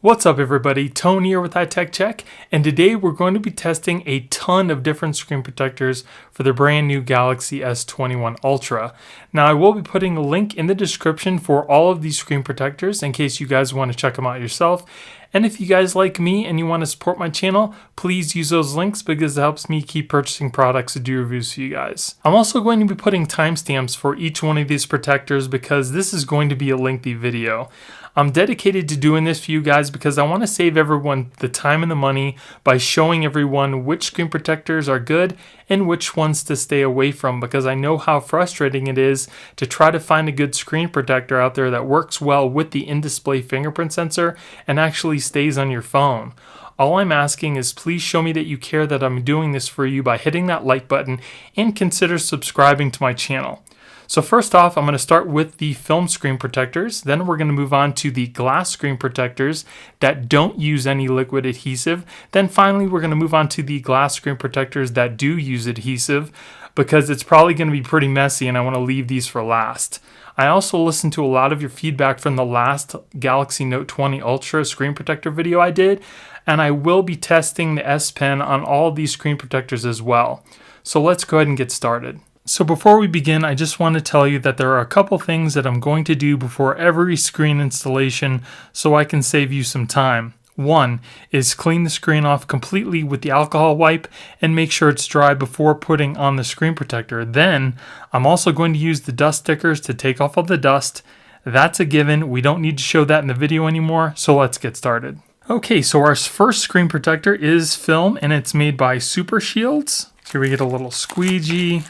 What's up everybody, Tone here with iTechCheck, and today we're going to be testing a ton of different screen protectors for the brand new Galaxy S21 Ultra. Now I will be putting a link in the description for all of these screen protectors in case you guys want to check them out yourself. And if you guys like me and you want to support my channel, please use those links because it helps me keep purchasing products to do reviews for you guys. I'm also going to be putting timestamps for each one of these protectors because this is going to be a lengthy video. I'm dedicated to doing this for you guys because I want to save everyone the time and the money by showing everyone which screen protectors are good and which ones to stay away from, because I know how frustrating it is to try to find a good screen protector out there that works well with the in-display fingerprint sensor and actually stays on your phone. All I'm asking is please show me that you care that I'm doing this for you by hitting that like button and consider subscribing to my channel. So first off, I'm going to start with the film screen protectors. Then we're going to move on to the glass screen protectors that don't use any liquid adhesive. Then finally, we're going to move on to the glass screen protectors that do use adhesive, because it's probably going to be pretty messy and I want to leave these for last. I also listened to a lot of your feedback from the last Galaxy Note 20 Ultra screen protector video I did, and I will be testing the S Pen on all of these screen protectors as well. So let's go ahead and get started. So before we begin, I just want to tell you that there are a couple things that I'm going to do before every screen installation so I can save you some time. One is clean the screen off completely with the alcohol wipe and make sure it's dry before putting on the screen protector. Then I'm also going to use the dust stickers to take off all the dust. That's a given. We don't need to show that in the video anymore, so let's get started. Okay, so our first screen protector is film and it's made by Super Shields. Here we get a little squeegee.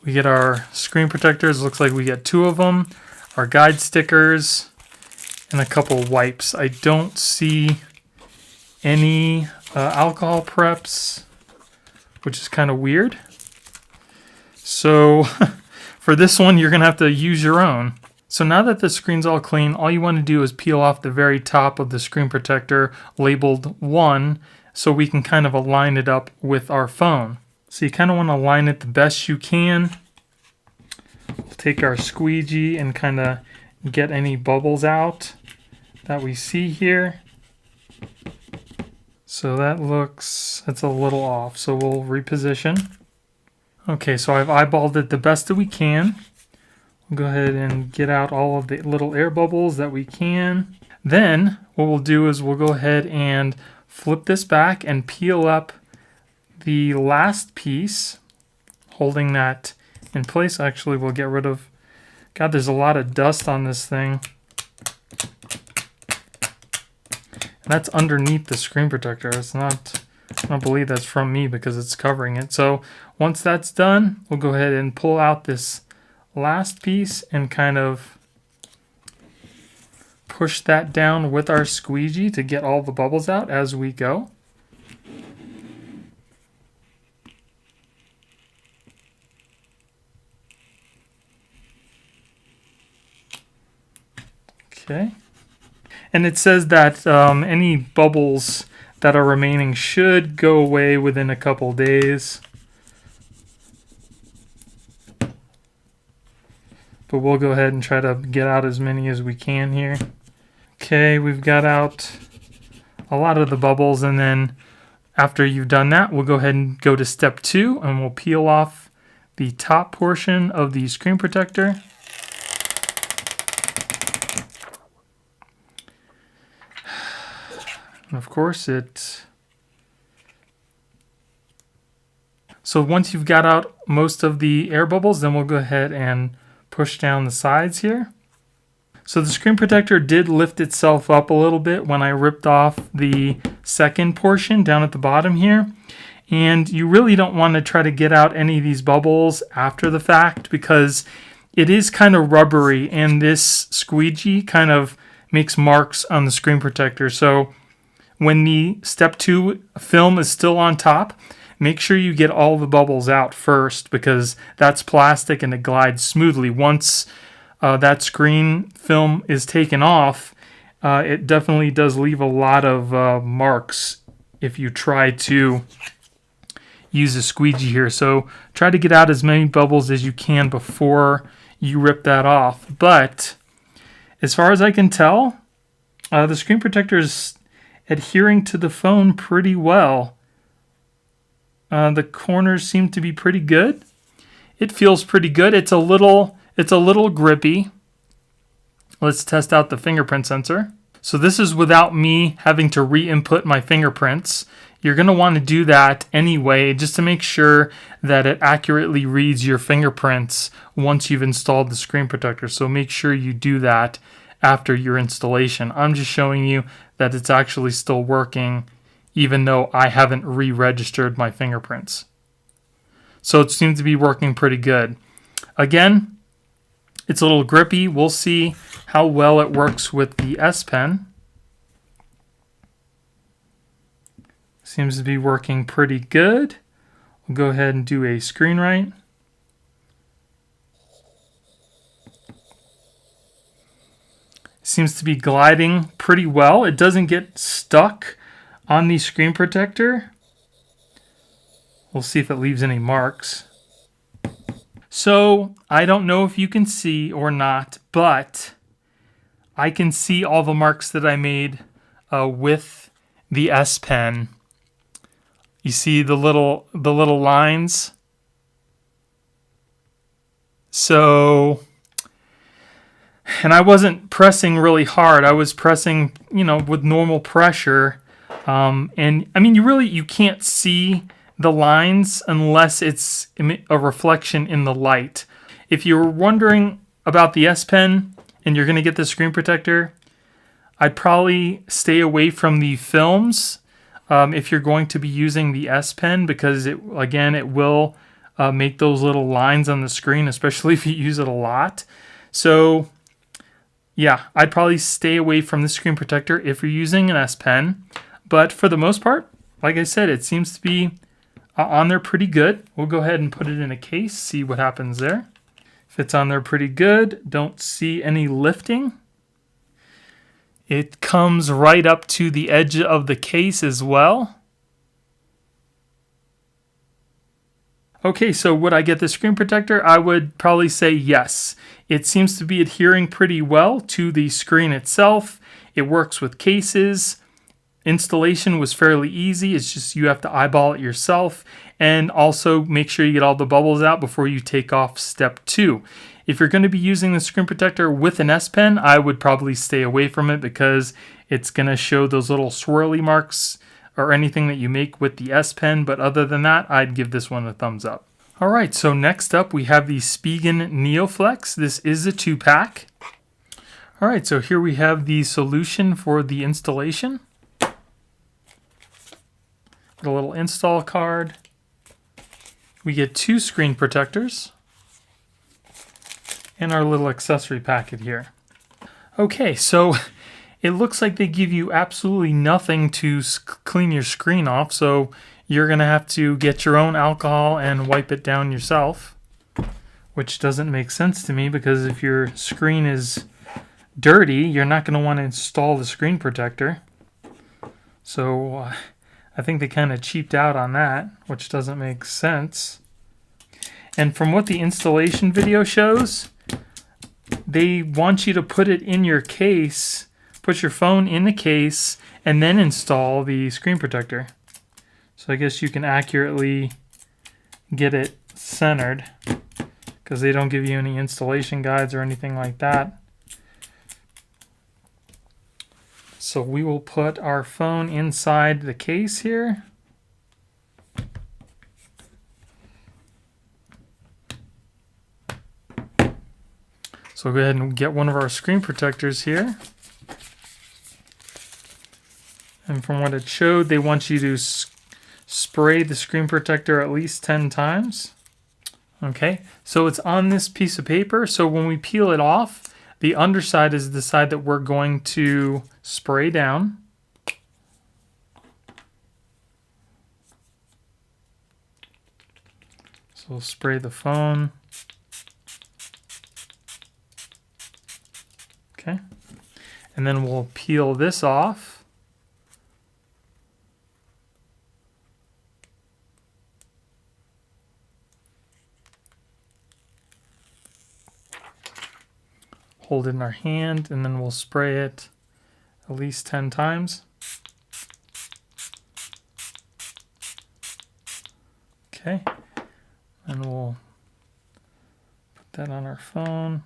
We get our screen protectors, looks like we get 2 of them, our guide stickers, and a couple wipes. I don't see any alcohol preps, which is kind of weird. So for this one, you're going to have to use your own. So now that the screen's all clean, all you want to do is peel off the very top of the screen protector labeled 1 so we can kind of align it up with our phone. So you kind of want to line it the best you can. We'll take our squeegee and kind of get any bubbles out that we see here. So that's a little off, so we'll reposition. Okay, so I've eyeballed it the best that we can. We'll go ahead and get out all of the little air bubbles that we can. Then what we'll do is we'll go ahead and flip this back and peel up the last piece, holding that in place. Actually, we'll get rid of, God, there's a lot of dust on this thing. That's underneath the screen protector. It's not, I don't believe that's from me because it's covering it. So once that's done, we'll go ahead and pull out this last piece and kind of push that down with our squeegee to get all the bubbles out as we go. Okay, and it says that any bubbles that are remaining should go away within a couple days. But we'll go ahead and try to get out as many as we can here. Okay, we've got out a lot of the bubbles, and then after you've done that, we'll go ahead and go to step 2 and we'll peel off the top portion of the screen protector. And of course so once you've got out most of the air bubbles, then we'll go ahead and push down the sides here. So the screen protector did lift itself up a little bit when I ripped off the second portion down at the bottom here. And you really don't want to try to get out any of these bubbles after the fact because it is kind of rubbery and this squeegee kind of makes marks on the screen protector. So when the step 2 film is still on top, make sure you get all the bubbles out first because that's plastic and it glides smoothly. Once that screen film is taken off, it definitely does leave a lot of marks if you try to use a squeegee here. So try to get out as many bubbles as you can before you rip that off. But as far as I can tell, The screen protector is adhering to the phone pretty well. The corners seem to be pretty good. It feels pretty good. It's a little grippy. Let's test out the fingerprint sensor. So this is without me having to re-input my fingerprints. You're going to want to do that anyway, just to make sure that it accurately reads your fingerprints once you've installed the screen protector. So make sure you do that after your installation. I'm just showing you that it's actually still working, even though I haven't re-registered my fingerprints. So it seems to be working pretty good. Again, it's a little grippy. We'll see how well it works with the S Pen. Seems to be working pretty good. We'll go ahead and do a screen write. Seems to be gliding pretty well. It doesn't get stuck on the screen protector. We'll see if it leaves any marks. So I don't know if you can see or not, but I can see all the marks that I made with the S Pen. You see the little lines. So, and I wasn't pressing really hard. I was pressing, with normal pressure. And I mean, you can't see the lines unless it's a reflection in the light. If you're wondering about the S Pen and you're going to get the screen protector, I'd probably stay away from the films if you're going to be using the S Pen, because it will make those little lines on the screen, especially if you use it a lot. So yeah, I'd probably stay away from the screen protector if you're using an S Pen. But for the most part, like I said, it seems to be on there pretty good. We'll go ahead and put it in a case, see what happens there. If it's on there pretty good, don't see any lifting. It comes right up to the edge of the case as well. Okay, so would I get the screen protector? I would probably say yes. It seems to be adhering pretty well to the screen itself. It works with cases. Installation was fairly easy. It's just you have to eyeball it yourself, and also make sure you get all the bubbles out before you take off step 2. If you're going to be using the screen protector with an S Pen, I would probably stay away from it because it's going to show those little swirly marks or anything that you make with the S Pen. But other than that, I'd give this one a thumbs up. All right, so next up we have the Spigen NeoFlex. This is a 2-pack. All right, so here we have the solution for the installation. A little install card. We get 2 screen protectors and our little accessory packet here. Okay, so it looks like they give you absolutely nothing to clean your screen off, so you're gonna have to get your own alcohol and wipe it down yourself, which doesn't make sense to me, because if your screen is dirty, you're not gonna want to install the screen protector. So I think they kind of cheaped out on that, which doesn't make sense. And from what the installation video shows, they want you to put it in your case, put your phone in the case, and then install the screen protector. So I guess you can accurately get it centered, because they don't give you any installation guides or anything like that. So we will put our phone inside the case here. So go ahead and get one of our screen protectors here. And from what it showed, they want you to spray the screen protector at least 10 times. Okay, so it's on this piece of paper. So when we peel it off, the underside is the side that we're going to spray down. So we'll spray the phone. Okay, and then we'll peel this off. Hold it in our hand, and then we'll spray it at least 10 times. Okay, and we'll put that on our phone.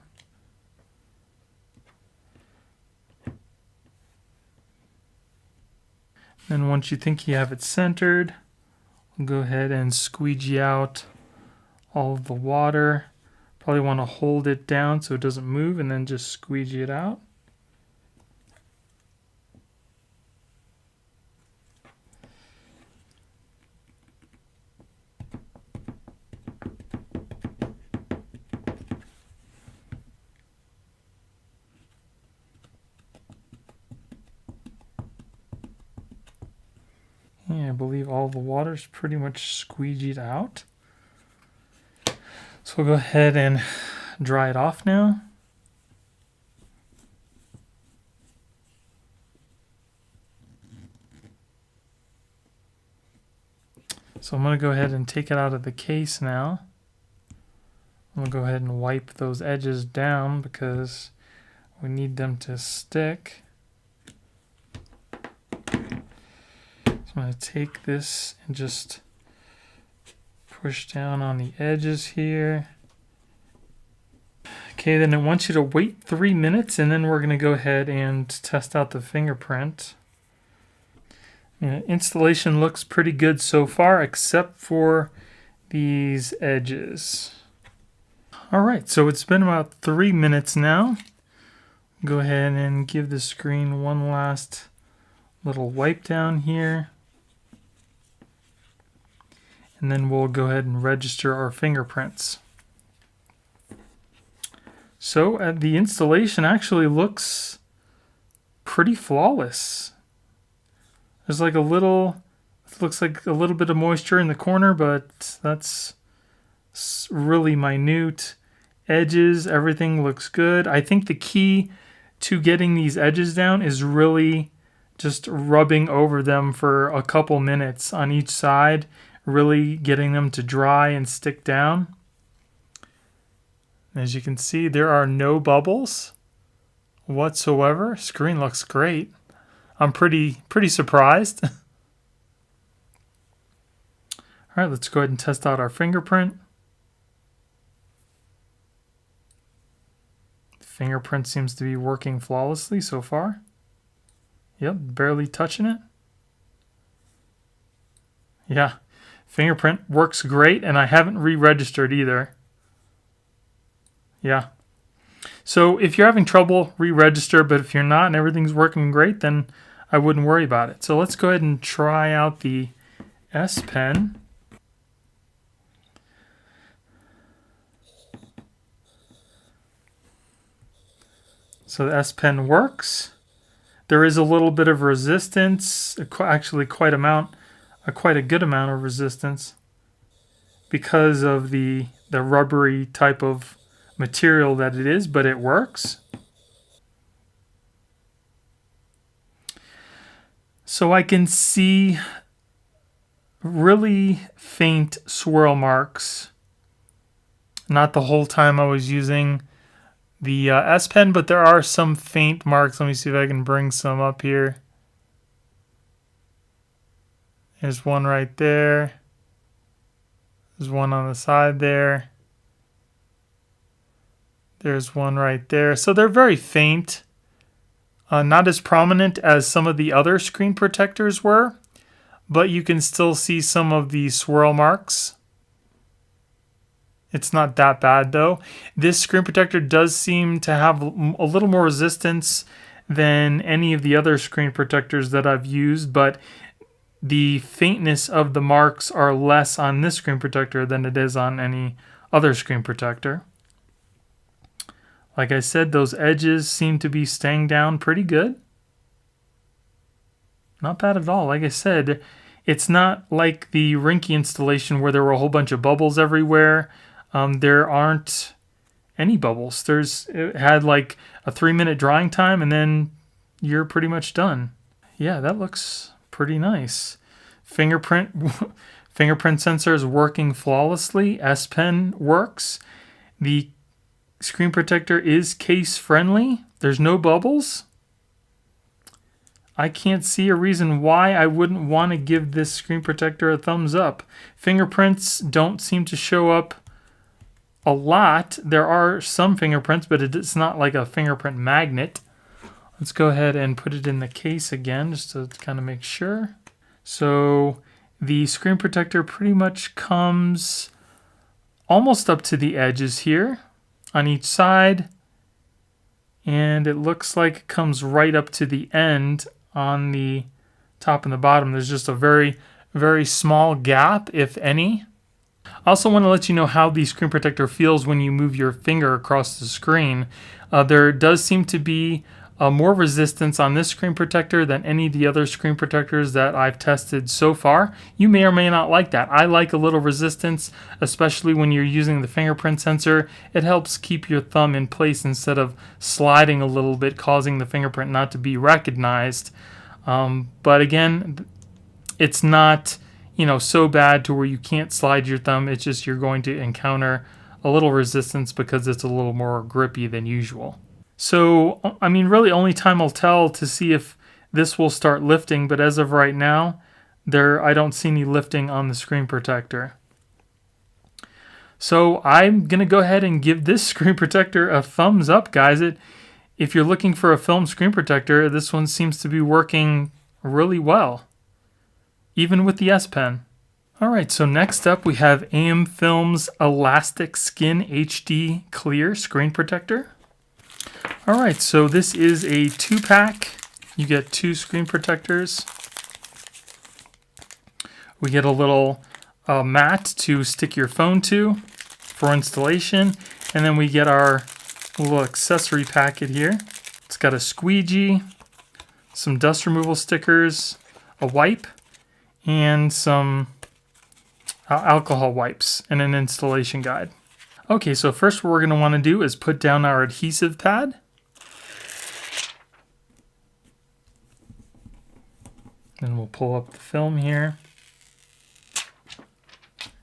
Then once you think you have it centered, we'll go ahead and squeegee out all of the water. Probably want to hold it down so it doesn't move and then just squeegee it out. Yeah, I believe all the water is pretty much squeegeed out. So we'll go ahead and dry it off now. So I'm going to go ahead and take it out of the case now. I'm going to go ahead and wipe those edges down because we need them to stick. So I'm going to take this and just push down on the edges here. Okay, then it wants you to wait 3 minutes, and then we're going to go ahead and test out the fingerprint. Installation looks pretty good so far, except for these edges. All right, so it's been about 3 minutes now. Go ahead and give the screen one last little wipe down here. And then we'll go ahead and register our fingerprints. So the installation actually looks pretty flawless. There's like a little, it looks like a little bit of moisture in the corner, but that's really minute. Edges, everything looks good. I think the key to getting these edges down is really just rubbing over them for a couple minutes on each side, really getting them to dry and stick down. As you can see, there are no bubbles whatsoever. Screen looks great. I'm pretty surprised. All right, let's go ahead and test out our fingerprint. Fingerprint seems to be working flawlessly so far. Yep, barely touching it. Yeah, fingerprint works great, and I haven't re-registered either. Yeah. So if you're having trouble, re-register, but if you're not and everything's working great, then I wouldn't worry about it. So let's go ahead and try out the S Pen. So the S Pen works. There is a little bit of resistance, actually quite a good amount of resistance because of the rubbery type of material that it is, but it works. So I can see really faint swirl marks. Not the whole time I was using the S Pen, but there are some faint marks. Let me see if I can bring some up here. There's one right there. There's one on the side there. There's one right there. So they're very faint. Not as prominent as some of the other screen protectors were, but you can still see some of the swirl marks. It's not that bad though. This screen protector does seem to have a little more resistance than any of the other screen protectors that I've used, but the faintness of the marks are less on this screen protector than it is on any other screen protector. Like I said, those edges seem to be staying down pretty good. Not bad at all. Like I said, it's not like the Rinky installation where there were a whole bunch of bubbles everywhere. There aren't any bubbles. It had like a 3-minute drying time and then you're pretty much done. Yeah, that looks pretty nice. Fingerprint sensor is working flawlessly. S Pen works. The screen protector is case friendly. There's no bubbles. I can't see a reason why I wouldn't want to give this screen protector a thumbs up. Fingerprints don't seem to show up a lot. There are some fingerprints, but it's not like a fingerprint magnet. Let's go ahead and put it in the case again just to kind of make sure. So the screen protector pretty much comes almost up to the edges here on each side. And it looks like it comes right up to the end on the top and the bottom. There's just a very, very small gap, if any. I also want to let you know how the screen protector feels when you move your finger across the screen. There does seem to be more resistance on this screen protector than any of the other screen protectors that I've tested so far. You may or may not like that. I like a little resistance, especially when you're using the fingerprint sensor. It helps keep your thumb in place instead of sliding a little bit, causing the fingerprint not to be recognized. But again, it's not, so bad to where you can't slide your thumb. It's just you're going to encounter a little resistance because it's a little more grippy than usual. So, really only time will tell to see if this will start lifting, but as of right now, I don't see any lifting on the screen protector. So I'm going to go ahead and give this screen protector a thumbs up, guys. If you're looking for a film screen protector, this one seems to be working really well, even with the S Pen. Alright, so next up we have AM Film's Elastic Skin HD Clear Screen Protector. Alright, so this is a 2-pack. You get 2 screen protectors. We get a little mat to stick your phone to for installation. And then we get our little accessory packet here. It's got a squeegee, some dust removal stickers, a wipe, and some alcohol wipes, and an installation guide. Okay, so first what we're going to want to do is put down our adhesive pad. Then we'll pull up the film here.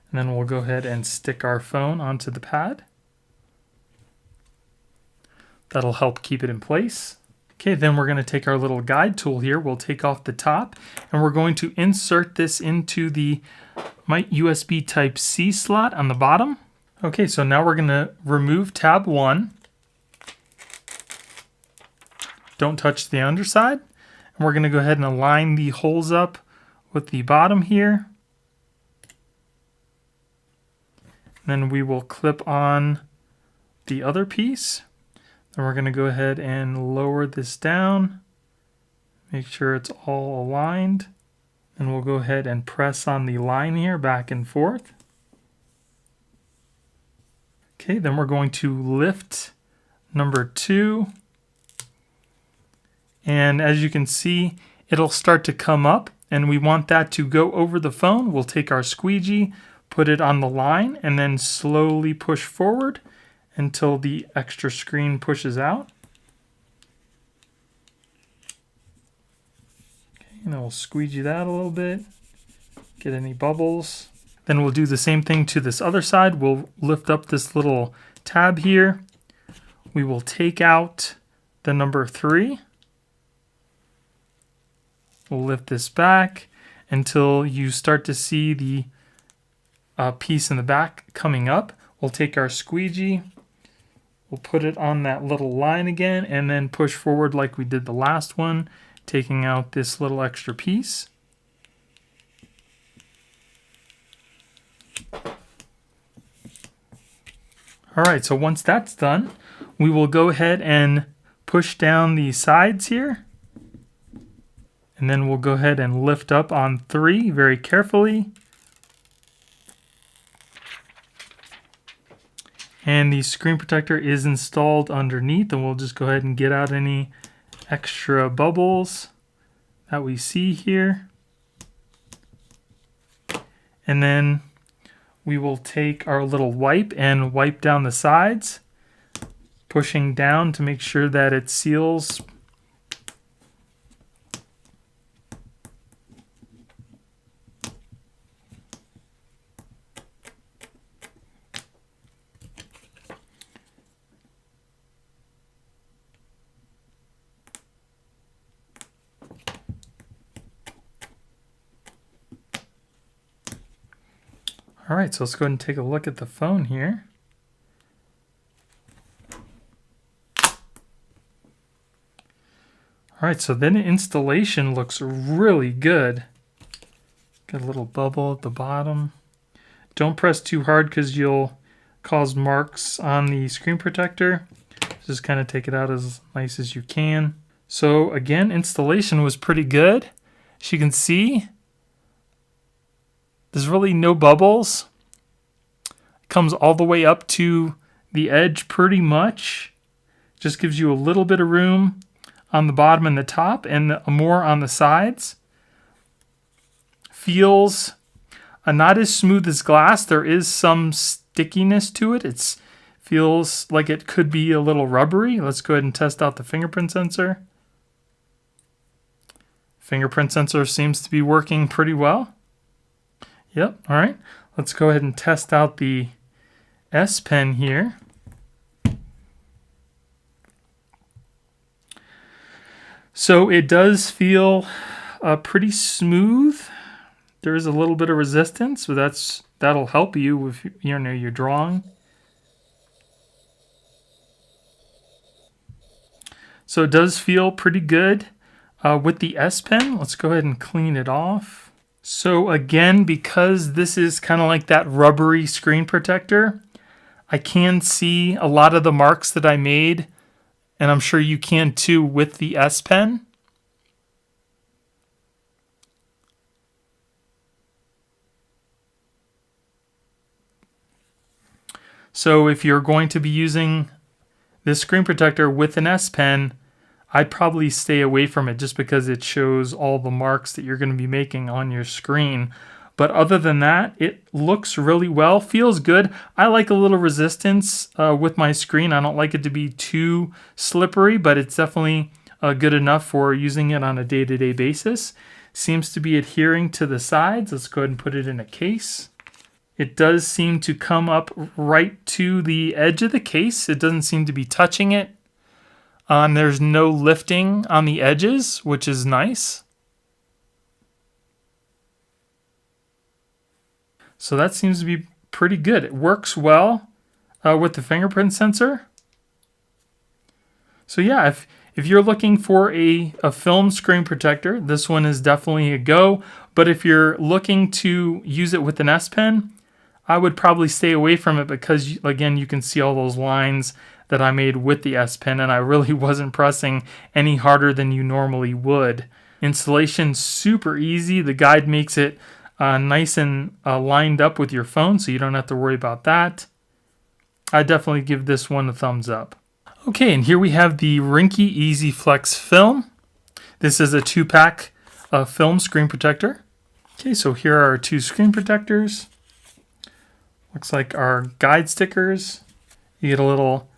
And then we'll go ahead and stick our phone onto the pad. That'll help keep it in place. Okay, then we're going to take our little guide tool here. We'll take off the top and we're going to insert this into the USB Type-C slot on the bottom. Okay, so now we're going to remove tab 1. Don't touch the underside. And we're going to go ahead and align the holes up with the bottom here. Then we will clip on the other piece. Then we're going to go ahead and lower this down. Make sure it's all aligned. And we'll go ahead and press on the line here back and forth. Okay, then we're going to lift number 2. And as you can see, it'll start to come up, and we want that to go over the phone. We'll take our squeegee, put it on the line, and then slowly push forward until the extra screen pushes out. Okay, and then we'll squeegee that a little bit, get any bubbles. Then we'll do the same thing to this other side. We'll lift up this little tab here. We will take out the number 3. We'll lift this back until you start to see the piece in the back coming up. We'll take our squeegee, we'll put it on that little line again, and then push forward like we did the last one, taking out this little extra piece. Alright, so once that's done, we will go ahead and push down the sides here. And then we'll go ahead and lift up on 3 very carefully. And the screen protector is installed underneath, and we'll just go ahead and get out any extra bubbles that we see here. And then we will take our little wipe and wipe down the sides, pushing down to make sure that it seals. All right, so let's go ahead and take a look at the phone here. All right, so then the installation looks really good. Got a little bubble at the bottom. Don't press too hard because you'll cause marks on the screen protector. Just kind of take it out as nice as you can. So again, installation was pretty good. As you can see, there's really no bubbles. It comes all the way up to the edge pretty much. Just gives you a little bit of room on the bottom and the top, and more on the sides. Feels not as smooth as glass. There is some stickiness to it. It feels like it could be a little rubbery. Let's go ahead and test out the fingerprint sensor. Fingerprint sensor seems to be working pretty well. Yep, all right. Let's go ahead and test out the S Pen here. So it does feel pretty smooth. There is a little bit of resistance, but that'll help you if you're drawing. So it does feel pretty good with the S Pen. Let's go ahead and clean it off. So again, because this is kind of like that rubbery screen protector, I can see a lot of the marks that I made, and I'm sure you can too with the S Pen. So if you're going to be using this screen protector with an S Pen, I'd probably stay away from it just because it shows all the marks that you're going to be making on your screen. But other than that, it looks really well, feels good. I like a little resistance with my screen. I don't like it to be too slippery, but it's definitely good enough for using it on a day-to-day basis. Seems to be adhering to the sides. Let's go ahead and put it in a case. It does seem to come up right to the edge of the case. It doesn't seem to be touching it. And there's no lifting on the edges, which is nice. So that seems to be pretty good. It works well with the fingerprint sensor. So yeah, if you're looking for a film screen protector, this one is definitely a go. But if you're looking to use it with an S Pen, I would probably stay away from it because, again, you can see all those lines that I made with the S Pen, and I really wasn't pressing any harder than you normally would. Installation super easy. The guide makes it nice and lined up with your phone, so you don't have to worry about that. I definitely give this one a thumbs up. Okay, and here we have the Rinky Easy Flex Film. This is a 2-pack film screen protector. Okay, so here are our 2 screen protectors. Looks like our guide stickers. You get a little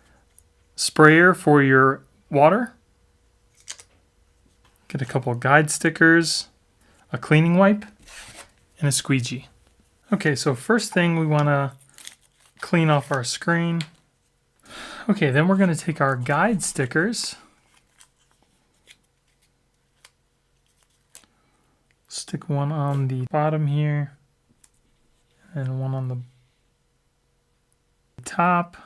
sprayer for your water. Get a couple of guide stickers, a cleaning wipe, and a squeegee. Okay, so first thing we want to clean off our screen. Okay, then we're going to take our guide stickers, stick one on the bottom here, and one on the top.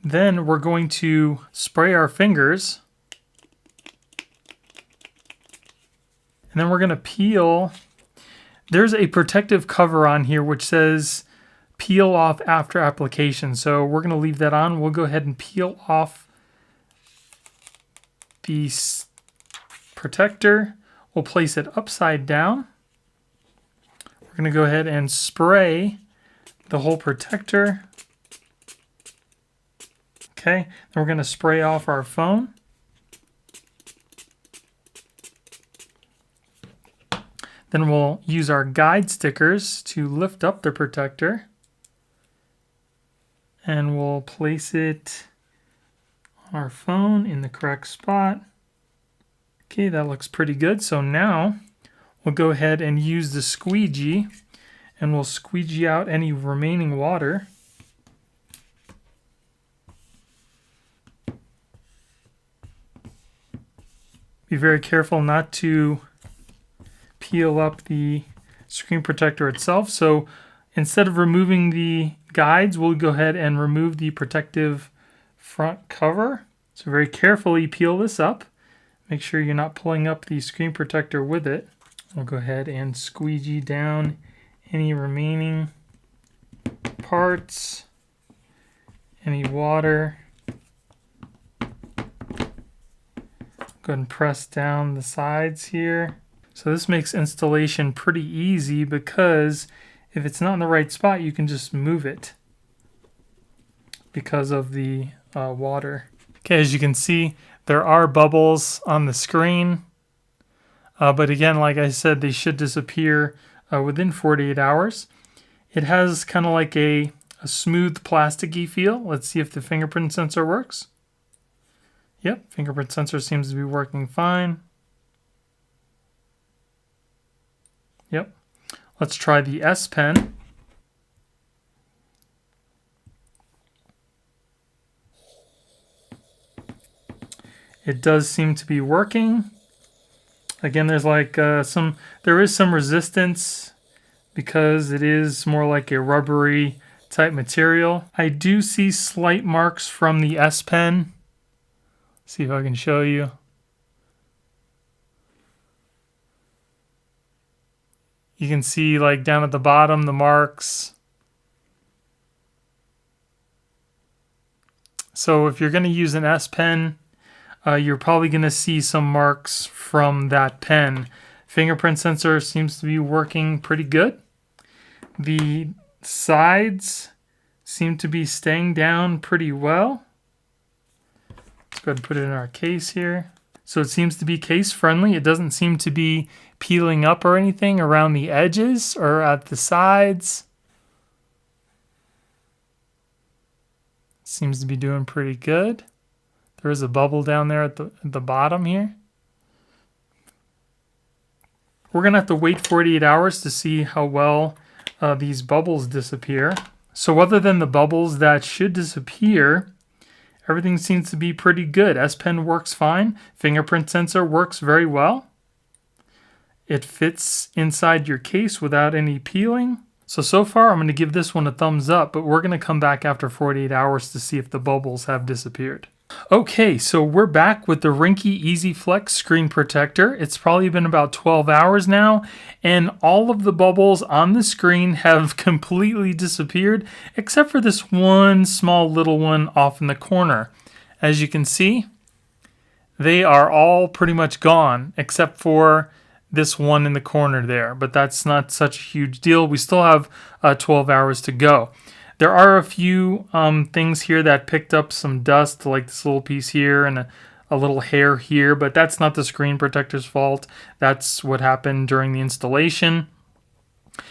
Then we're going to spray our fingers, and then we're going to peel. There's a protective cover on here which says peel off after application, so we're going to leave that on. We'll go ahead and peel off the protector. We'll place it upside down. We're going to go ahead and spray the whole protector. Okay, then we're going to spray off our phone. Then we'll use our guide stickers to lift up the protector. And we'll place it on our phone in the correct spot. Okay, that looks pretty good. So now we'll go ahead and use the squeegee, and we'll squeegee out any remaining water. Be very careful not to peel up the screen protector itself. So instead of removing the guides, we'll go ahead and remove the protective front cover. So very carefully peel this up. Make sure you're not pulling up the screen protector with it. We'll go ahead and squeegee down any remaining parts, any water. Go ahead and press down the sides here. So this makes installation pretty easy because if it's not in the right spot, you can just move it because of the water. Okay, as you can see, there are bubbles on the screen. But again, like I said, they should disappear within 48 hours. It has kind of like a smooth plasticky feel. Let's see if the fingerprint sensor works. Yep, fingerprint sensor seems to be working fine. Yep. Let's try the S Pen. It does seem to be working. Again, there's like there is some resistance because it is more like a rubbery type material. I do see slight marks from the S Pen. See if I can show you. You can see like down at the bottom the marks. So if you're going to use an S Pen, you're probably going to see some marks from that pen. Fingerprint sensor seems to be working pretty good. The sides seem to be staying down pretty well. Let's go ahead and put it in our case here. So it seems to be case friendly. It doesn't seem to be peeling up or anything around the edges or at the sides. Seems to be doing pretty good. There is a bubble down there at the bottom here. We're going to have to wait 48 hours to see how well these bubbles disappear. So other than the bubbles that should disappear, everything seems to be pretty good. S Pen works fine. Fingerprint sensor works very well. It fits inside your case without any peeling. So far I'm going to give this one a thumbs up, but we're going to come back after 48 hours to see if the bubbles have disappeared. Okay, so we're back with the Rinky Easy Flex screen protector. It's probably been about 12 hours now, and all of the bubbles on the screen have completely disappeared, except for this one small little one off in the corner. As you can see, they are all pretty much gone, except for this one in the corner there, but that's not such a huge deal. We still have 12 hours to go. There are a few things here that picked up some dust, like this little piece here and a little hair here, but that's not the screen protector's fault. That's what happened during the installation.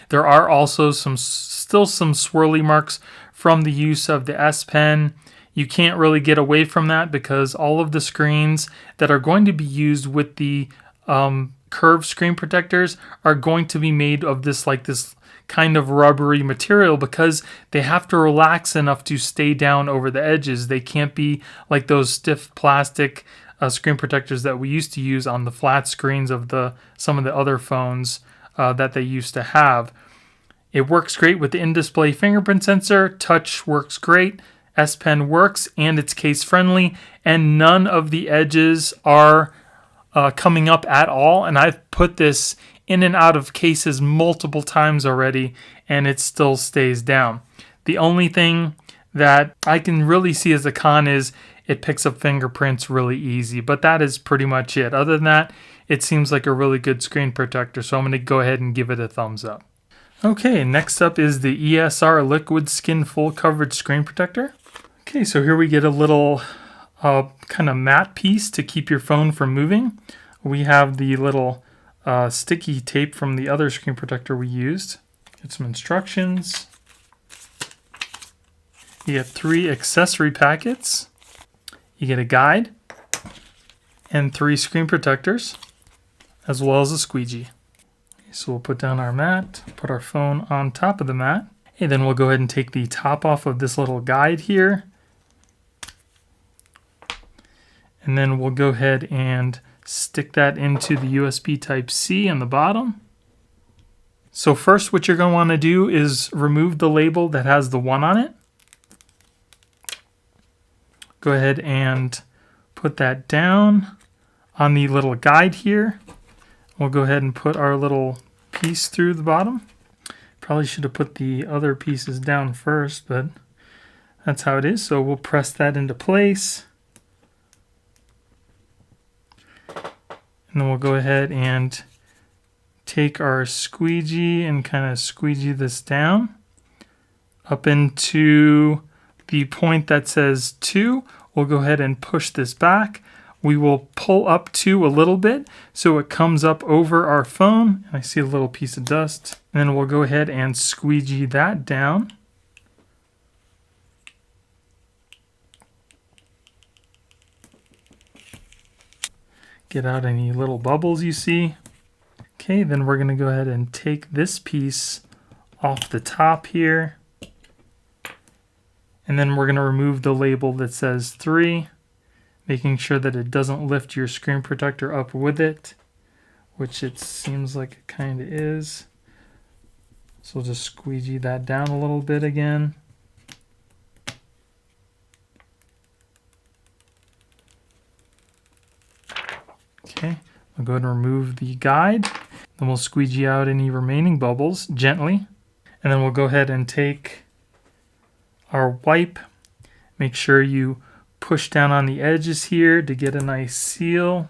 There are also still some swirly marks from the use of the S Pen. You can't really get away from that because all of the screens that are going to be used with the curved screen protectors are going to be made of this kind of rubbery material because they have to relax enough to stay down over the edges. They can't be like those stiff plastic screen protectors that we used to use on the flat screens of some of the other phones that they used to have. It works great with the in-display fingerprint sensor. Touch works great. S Pen works, and it's case friendly, and none of the edges are coming up at all. And I've put this in and out of cases multiple times already, and it still stays down. The only thing that I can really see as a con is it picks up fingerprints really easy, but that is pretty much it. Other than that, it seems like a really good screen protector, so I'm going to go ahead and give it a thumbs up. Okay, next up is the ESR Liquid Skin Full Coverage Screen Protector. Okay, so here we get a little kind of matte piece to keep your phone from moving. We have the little sticky tape from the other screen protector we used. Get some instructions. You get 3 accessory packets. You get a guide and 3 screen protectors, as well as a squeegee. So we'll put down our mat, put our phone on top of the mat, and then we'll go ahead and take the top off of this little guide here. And then we'll go ahead and stick that into the USB Type-C on the bottom. So first what you're going to want to do is remove the label that has the 1 on it. Go ahead and put that down on the little guide here. We'll go ahead and put our little piece through the bottom. Probably should have put the other pieces down first, but that's how it is. So we'll press that into place. And then we'll go ahead and take our squeegee and kind of squeegee this down up into the point that says 2. We'll go ahead and push this back. We will pull up 2 a little bit so it comes up over our phone. And I see a little piece of dust. And then we'll go ahead and squeegee that down. Get out any little bubbles you see. Okay, then we're going to go ahead and take this piece off the top here. And then we're going to remove the label that says 3, making sure that it doesn't lift your screen protector up with it, which it seems like it kind of is. So we'll just squeegee that down a little bit again. Okay, I'll go ahead and remove the guide. Then we'll squeegee out any remaining bubbles gently. And then we'll go ahead and take our wipe. Make sure you push down on the edges here to get a nice seal.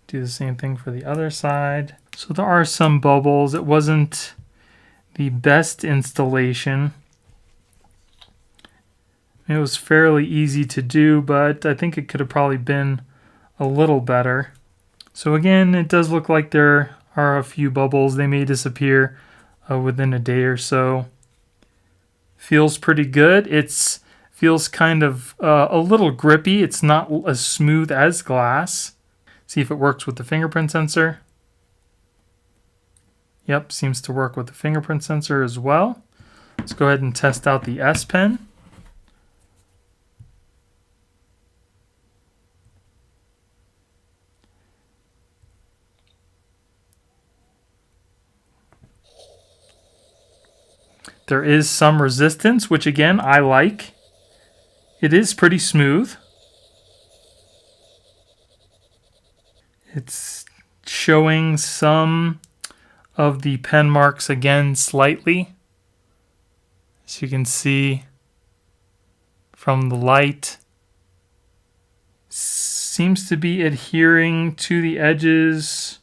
Do the same thing for the other side. So there are some bubbles. It wasn't the best installation. It was fairly easy to do, but I think it could have probably been a little better. So again, it does look like there are a few bubbles. They may disappear within a day or so. Feels pretty good. It feels kind of a little grippy. It's not as smooth as glass. See if it works with the fingerprint sensor. Yep, seems to work with the fingerprint sensor as well. Let's go ahead and test out the S Pen. There is some resistance, which again, I like. It is pretty smooth. It's showing some of the pen marks again slightly. As you can see from the light. Seems to be adhering to the edges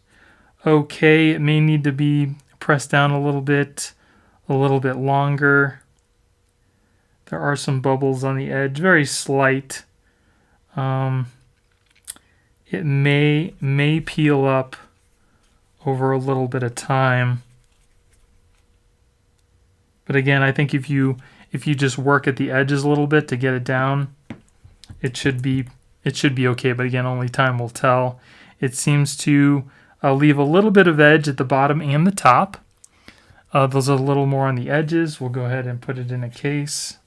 okay. It may need to be pressed down a little bit longer. There are some bubbles on the edge, very slight. It may peel up over a little bit of time. But again, I think if you just work at the edges a little bit to get it down, it should be okay. But again, only time will tell. It seems to leave a little bit of edge at the bottom and the top. Those are a little more on the edges. We'll go ahead and put it in a case.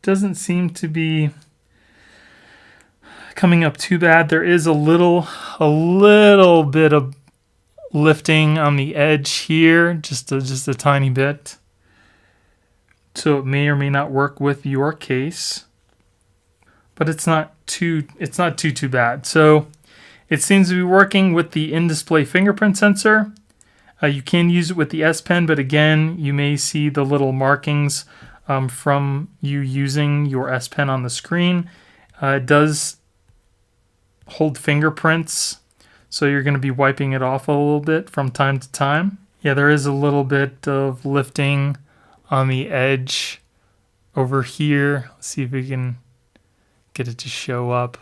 Doesn't seem to be coming up too bad. There is a little bit of lifting on the edge here, just a tiny bit. So it may or may not work with your case. But it's not too bad. So it seems to be working with the in-display fingerprint sensor. You can use it with the S Pen, but again, you may see the little markings from you using your S Pen on the screen. It does hold fingerprints, so you're going to be wiping it off a little bit from time to time. Yeah, there is a little bit of lifting on the edge over here. Let's see if we can get it to show up.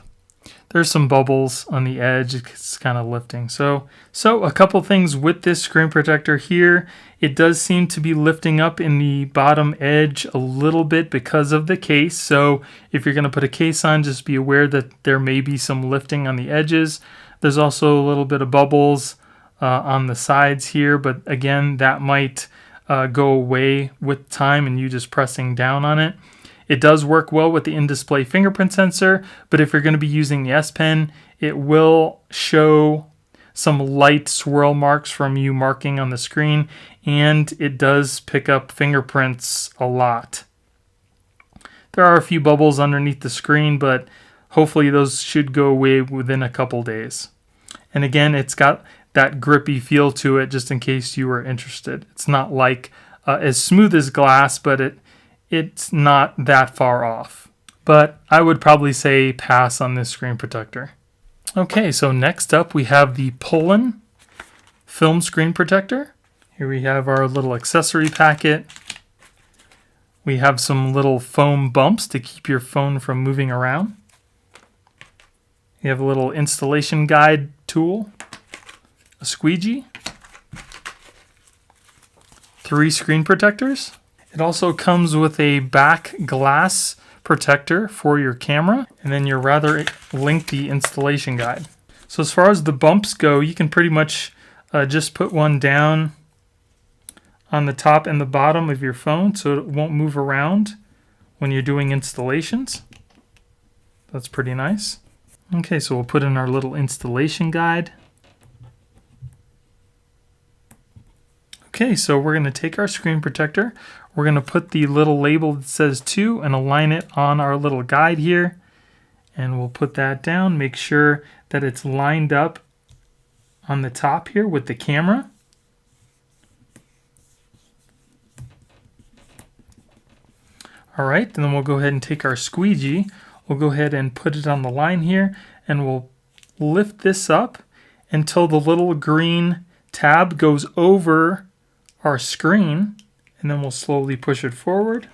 There's some bubbles on the edge. It's kind of lifting. So a couple things with this screen protector here. It does seem to be lifting up in the bottom edge a little bit because of the case. So if you're going to put a case on, just be aware that there may be some lifting on the edges. There's also a little bit of bubbles on the sides here, but again, that might go away with time and you just pressing down on it. It does work well with the in-display fingerprint sensor, but if you're going to be using the S Pen, it will show some light swirl marks from you marking on the screen, and it does pick up fingerprints a lot. There are a few bubbles underneath the screen, but hopefully those should go away within a couple days. And again, it's got that grippy feel to it, just in case you were interested. It's not like as smooth as glass, but it's not that far off. But I would probably say pass on this screen protector. Okay, so next up we have the Poland film screen protector. Here we have our little accessory packet. We have some little foam bumps to keep your phone from moving around. You have a little installation guide tool, a squeegee, 3 screen protectors. It also comes with a back glass protector for your camera, and then your rather lengthy installation guide. So as far as the bumps go, you can pretty much just put one down on the top and the bottom of your phone so it won't move around when you're doing installations. That's pretty nice. Okay, so we'll put in our little installation guide. Okay, so we're going to take our screen protector. We're going to put the little label that says 2 and align it on our little guide here. And we'll put that down. Make sure that it's lined up on the top here with the camera. All right, then we'll go ahead and take our squeegee. We'll go ahead and put it on the line here, and we'll lift this up until the little green tab goes over our screen, and then we'll slowly push it forward.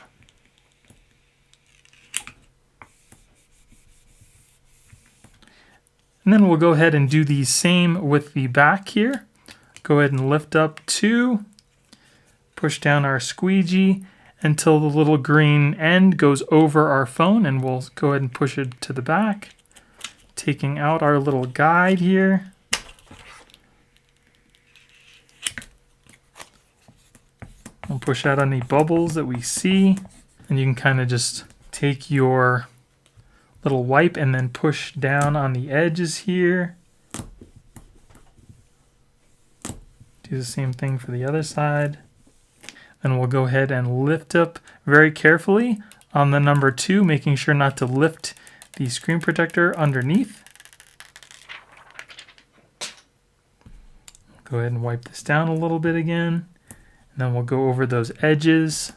And then we'll go ahead and do the same with the back here. Go ahead and lift up 2, push down our squeegee until the little green end goes over our phone, and we'll go ahead and push it to the back. Taking out our little guide here. We'll push out any bubbles that we see, and you can kind of just take your little wipe and then push down on the edges here. Do the same thing for the other side. Then we'll go ahead and lift up very carefully on the number 2, making sure not to lift the screen protector underneath. Go ahead and wipe this down a little bit again. And then we'll go over those edges.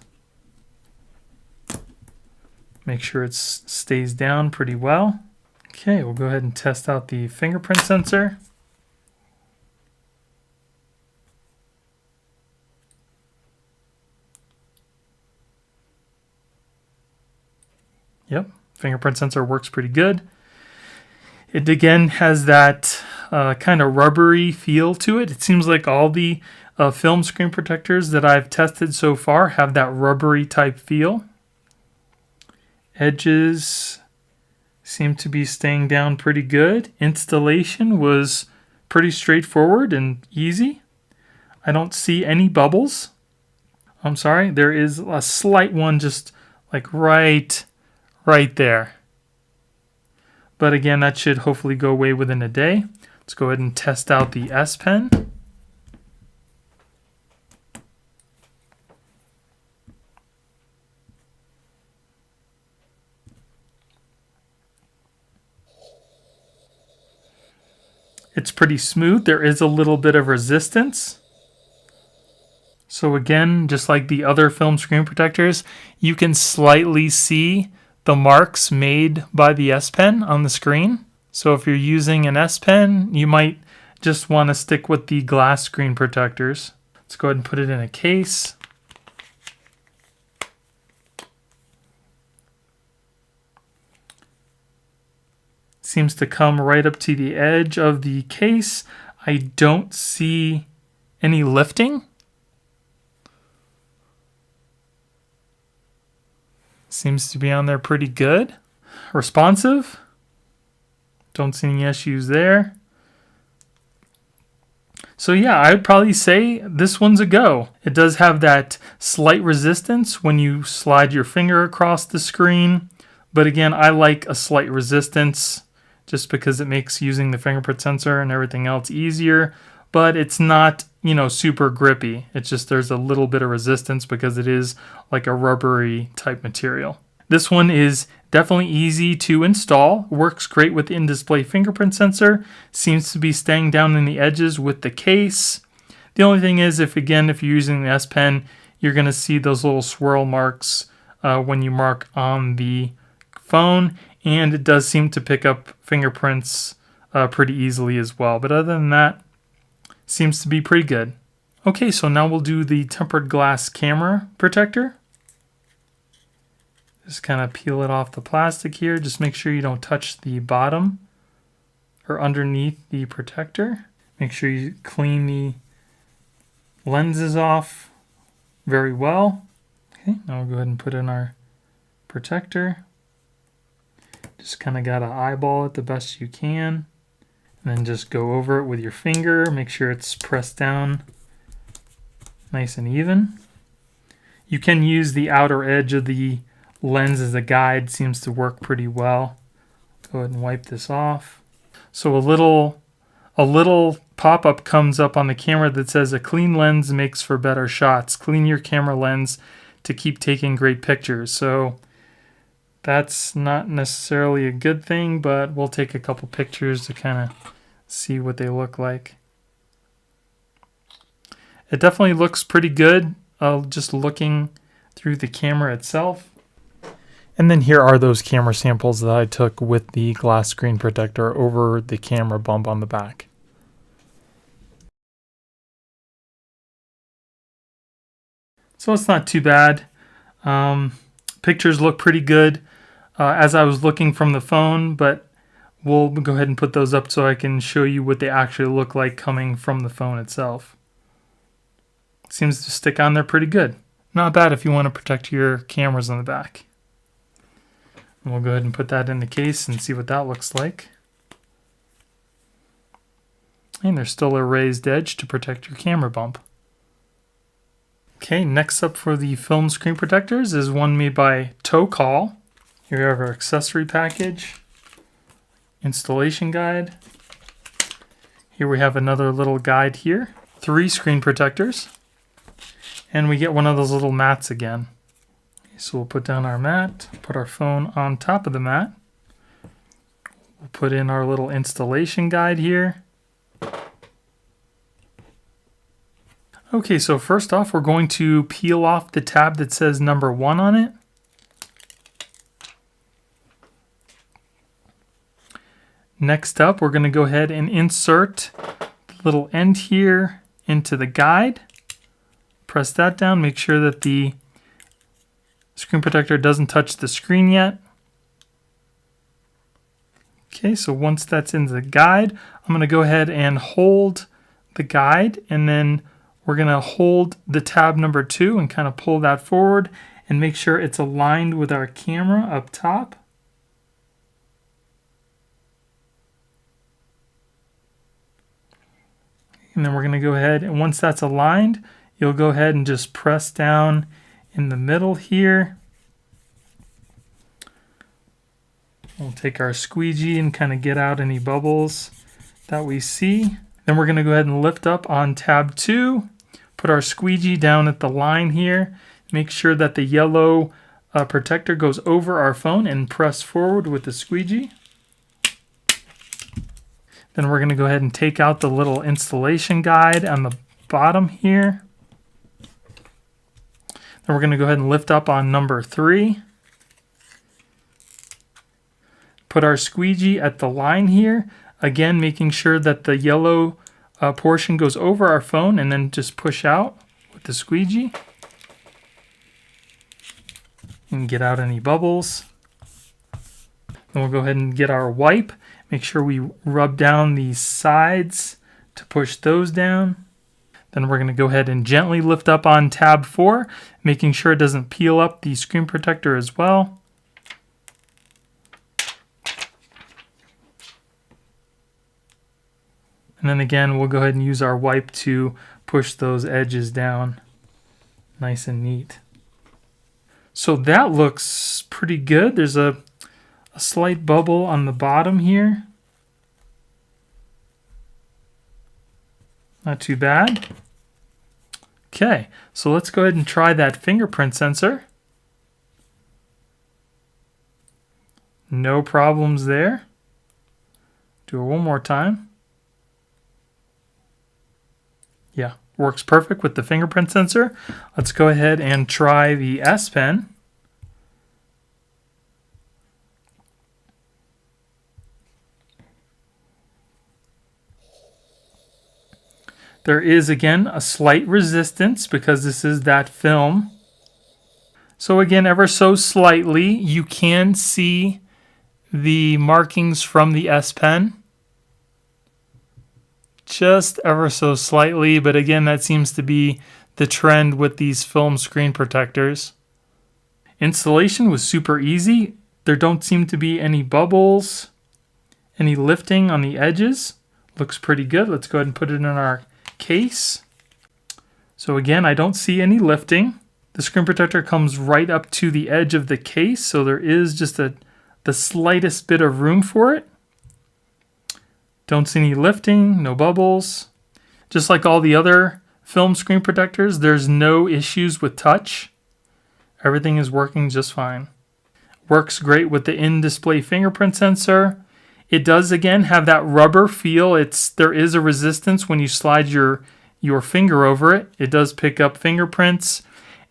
Make sure it stays down pretty well. Okay, we'll go ahead and test out the fingerprint sensor. Yep, fingerprint sensor works pretty good. It again has that kind of rubbery feel to it. It seems like all the film screen protectors that I've tested so far have that rubbery type feel. Edges seem to be staying down pretty good. Installation was pretty straightforward and easy. I don't see any bubbles. I'm sorry, there is a slight one just like right there. But again, that should hopefully go away within a day. Let's go ahead and test out the S Pen. It's pretty smooth. There is a little bit of resistance. So again, just like the other film screen protectors, you can slightly see the marks made by the S Pen on the screen. So if you're using an S Pen, you might just want to stick with the glass screen protectors. Let's go ahead and put it in a case. Seems to come right up to the edge of the case. I don't see any lifting. Seems to be on there pretty good. Responsive. Don't see any issues there. So yeah, I'd probably say this one's a go. It does have that slight resistance when you slide your finger across the screen. But again, I like a slight resistance just because it makes using the fingerprint sensor and everything else easier. But it's not, super grippy. It's just there's a little bit of resistance because it is like a rubbery type material. This one is definitely easy to install, works great with the in-display fingerprint sensor, seems to be staying down in the edges with the case. The only thing is, if you're using the S Pen, you're going to see those little swirl marks when you mark on the phone, and it does seem to pick up fingerprints pretty easily as well. But other than that, seems to be pretty good. Okay, so now we'll do the tempered glass camera protector. Just kind of peel it off the plastic here. Just make sure you don't touch the bottom or underneath the protector. Make sure you clean the lenses off very well. Okay, now we'll go ahead and put in our protector. Just kind of got to eyeball it the best you can. And then just go over it with your finger. Make sure it's pressed down nice and even. You can use the outer edge of the lens as a guide. Seems to work pretty well. Go ahead and wipe this off. So a little pop-up comes up on the camera that says a clean lens makes for better shots. Clean your camera lens to keep taking great pictures. So that's not necessarily a good thing, but we'll take a couple pictures to kind of see what they look like. It definitely looks pretty good just looking through the camera itself. And then here are those camera samples that I took with the glass screen protector over the camera bump on the back. So it's not too bad. Pictures look pretty good as I was looking from the phone, but we'll go ahead and put those up so I can show you what they actually look like coming from the phone itself. Seems to stick on there pretty good. Not bad if you want to protect your cameras on the back. And we'll go ahead and put that in the case and see what that looks like. And there's still a raised edge to protect your camera bump. Okay, next up for the film screen protectors is one made by Tocall. Here we have our accessory package, installation guide. Here we have another little guide here. 3 screen protectors. And we get one of those little mats again. So we'll put down our mat, put our phone on top of the mat. We'll put in our little installation guide here. Okay, so first off, we're going to peel off the tab that says number 1 on it. Next up, we're going to go ahead and insert the little end here into the guide. Press that down, make sure that the screen protector doesn't touch the screen yet. Okay, so once that's in the guide, I'm going to go ahead and hold the guide, and then we're going to hold the tab number 2 and kind of pull that forward and make sure it's aligned with our camera up top. And then we're going to go ahead, and once that's aligned, you'll go ahead and just press down in the middle here. We'll take our squeegee and kind of get out any bubbles that we see. Then we're going to go ahead and lift up on tab 2, put our squeegee down at the line here, make sure that the yellow protector goes over our phone, and press forward with the squeegee. Then we're going to go ahead and take out the little installation guide on the bottom here. Then we're going to go ahead and lift up on number 3. Put our squeegee at the line here. Again, making sure that the yellow portion goes over our phone, and then just push out with the squeegee. And get out any bubbles. Then we'll go ahead and get our wipe. Make sure we rub down the sides to push those down. Then we're going to go ahead and gently lift up on tab 4, making sure it doesn't peel up the screen protector as well. And then again, we'll go ahead and use our wipe to push those edges down nice and neat. So that looks pretty good. There's a slight bubble on the bottom here. Not too bad. Okay, so let's go ahead and try that fingerprint sensor. No problems there. Do it one more time. Yeah, works perfect with the fingerprint sensor. Let's go ahead and try the S Pen. There is, again, a slight resistance because this is that film. So again, ever so slightly, you can see the markings from the S Pen. Just ever so slightly, but again, that seems to be the trend with these film screen protectors. Installation was super easy. There don't seem to be any bubbles, any lifting on the edges. Looks pretty good. Let's go ahead and put it in our case. So again, I don't see any lifting. The screen protector comes right up to the edge of the case, so there is just the slightest bit of room for it. Don't see any lifting, no bubbles. Just like all the other film screen protectors, there's no issues with touch. Everything is working just fine. Works great with the in-display fingerprint sensor. It does, again, have that rubber feel. There is a resistance when you slide your finger over it. It does pick up fingerprints.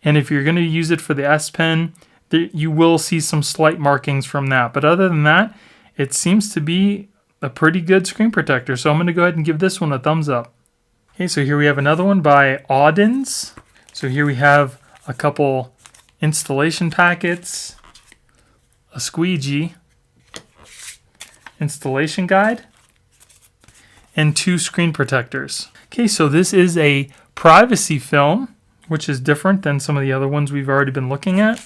And if you're going to use it for the S Pen, you will see some slight markings from that. But other than that, it seems to be a pretty good screen protector. So I'm going to go ahead and give this one a thumbs up. Okay, so here we have another one by Audens. So here we have a couple installation packets, a squeegee, installation guide, and 2 screen protectors. Okay, so this is a privacy film, which is different than some of the other ones we've already been looking at.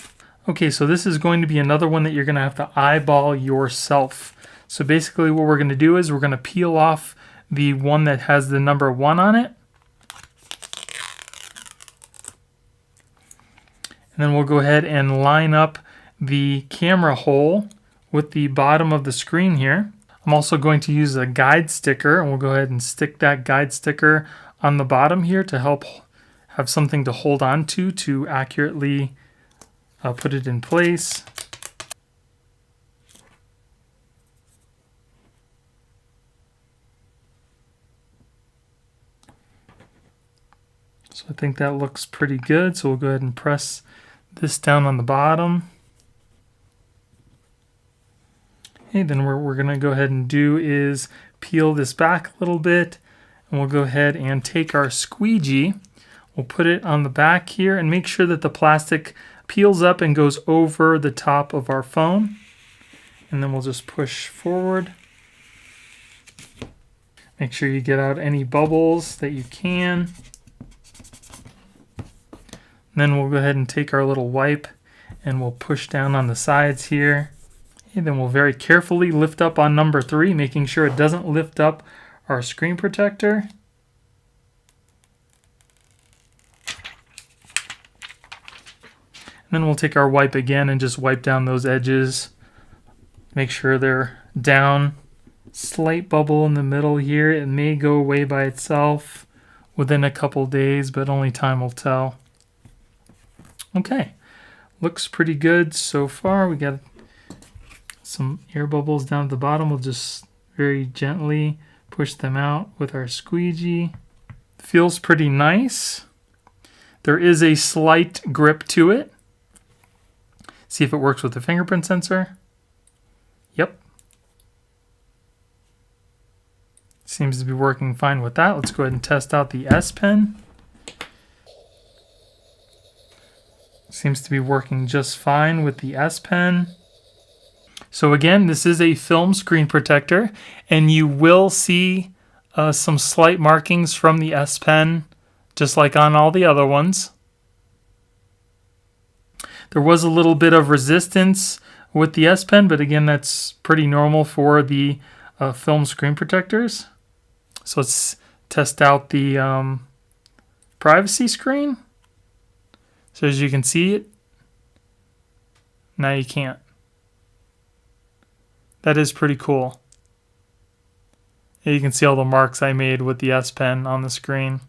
Okay, so this is going to be another one that you're going to have to eyeball yourself. So basically what we're going to do is we're going to peel off the one that has the number 1 on it. And then we'll go ahead and line up the camera hole with the bottom of the screen here. I'm also going to use a guide sticker, and we'll go ahead and stick that guide sticker on the bottom here to help have something to hold on to accurately put it in place. So I think that looks pretty good. So we'll go ahead and press this down on the bottom. Okay, then what we're going to go ahead and do is peel this back a little bit, and we'll go ahead and take our squeegee. We'll put it on the back here and make sure that the plastic peels up and goes over the top of our phone. And then we'll just push forward. Make sure you get out any bubbles that you can. And then we'll go ahead and take our little wipe and we'll push down on the sides here. And then we'll very carefully lift up on number 3, making sure it doesn't lift up our screen protector. And then we'll take our wipe again and just wipe down those edges. Make sure they're down. Slight bubble in the middle here. It may go away by itself within a couple days, but only time will tell. Okay, looks pretty good so far. We got some air bubbles down at the bottom. We'll just very gently push them out with our squeegee. Feels pretty nice. There is a slight grip to it. See if it works with the fingerprint sensor. Yep. Seems to be working fine with that. Let's go ahead and test out the S Pen. Seems to be working just fine with the S Pen. So again, this is a film screen protector, and you will see some slight markings from the S Pen, just like on all the other ones. There was a little bit of resistance with the S Pen, but again, that's pretty normal for the film screen protectors. So let's test out the privacy screen. So as you can see it, now you can't. That is pretty cool. You can see all the marks I made with the S Pen on the screen.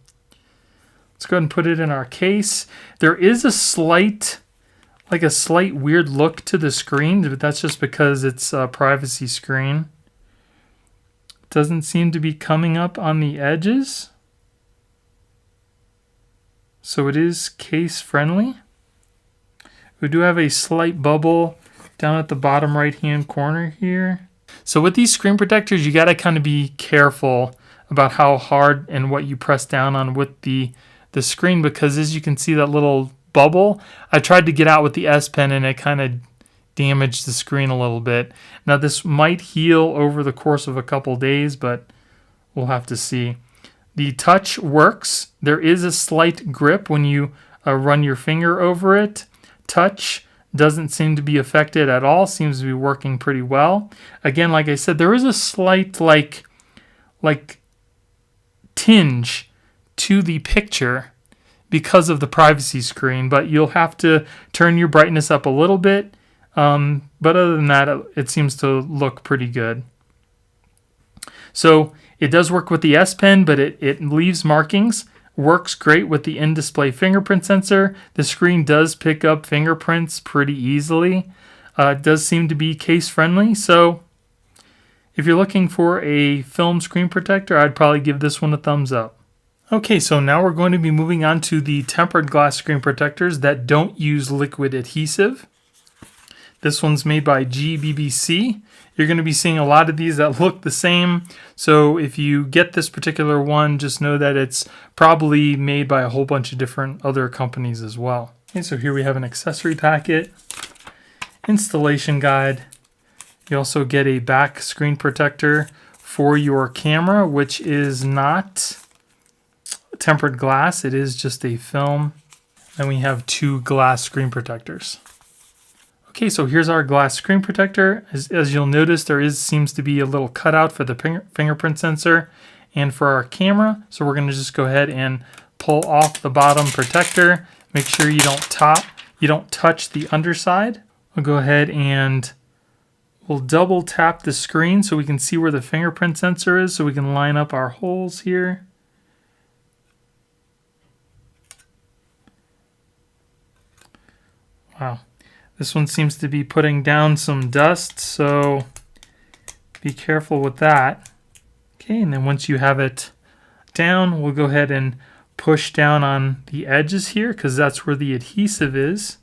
Let's go ahead and put it in our case. There is a slight weird look to the screen, but that's just because it's a privacy screen. It doesn't seem to be coming up on the edges. So it is case friendly. We do have a slight bubble down at the bottom right hand corner here. So with these screen protectors, you got to kind of be careful about how hard and what you press down on with the screen, because as you can see that little bubble, I tried to get out with the S Pen and it kind of damaged the screen a little bit. Now this might heal over the course of a couple days, but we'll have to see. The touch works. There is a slight grip when you run your finger over it. Touch doesn't seem to be affected at all. Seems to be working pretty well. Again, like I said, there is a slight like tinge to the picture because of the privacy screen, but you'll have to turn your brightness up a little bit. But other than that, it seems to look pretty good. So it does work with the S Pen, but it leaves markings. Works great with the in-display fingerprint sensor. The screen does pick up fingerprints pretty easily. It does seem to be case friendly. So if you're looking for a film screen protector, I'd probably give this one a thumbs up. Okay, so now we're going to be moving on to the tempered glass screen protectors that don't use liquid adhesive. This one's made by GBBC. You're going to be seeing a lot of these that look the same. So if you get this particular one, just know that it's probably made by a whole bunch of different other companies as well. Okay, so here we have an accessory packet, installation guide. You also get a back screen protector for your camera, which is not tempered glass. It is just a film. Then we have 2 glass screen protectors. Okay, so here's our glass screen protector. As you'll notice, there seems to be a little cutout for the fingerprint sensor and for our camera. So we're going to just go ahead and pull off the bottom protector. Make sure you don't touch the underside. We'll go ahead and we'll double tap the screen so we can see where the fingerprint sensor is, so we can line up our holes here. Wow. This one seems to be putting down some dust, so be careful with that. Okay, and then once you have it down, we'll go ahead and push down on the edges here, because that's where the adhesive is.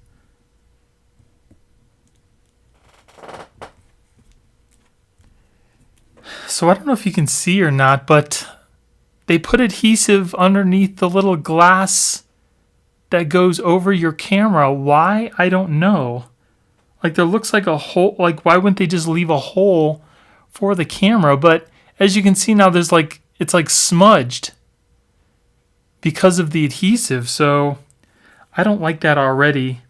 So I don't know if you can see or not, but they put adhesive underneath the little glass that goes over your camera. Why? I don't know. Like, there looks like a hole. Like, why wouldn't they just leave a hole for the camera? But as you can see now, there's it's like smudged because of the adhesive. So I don't like that already.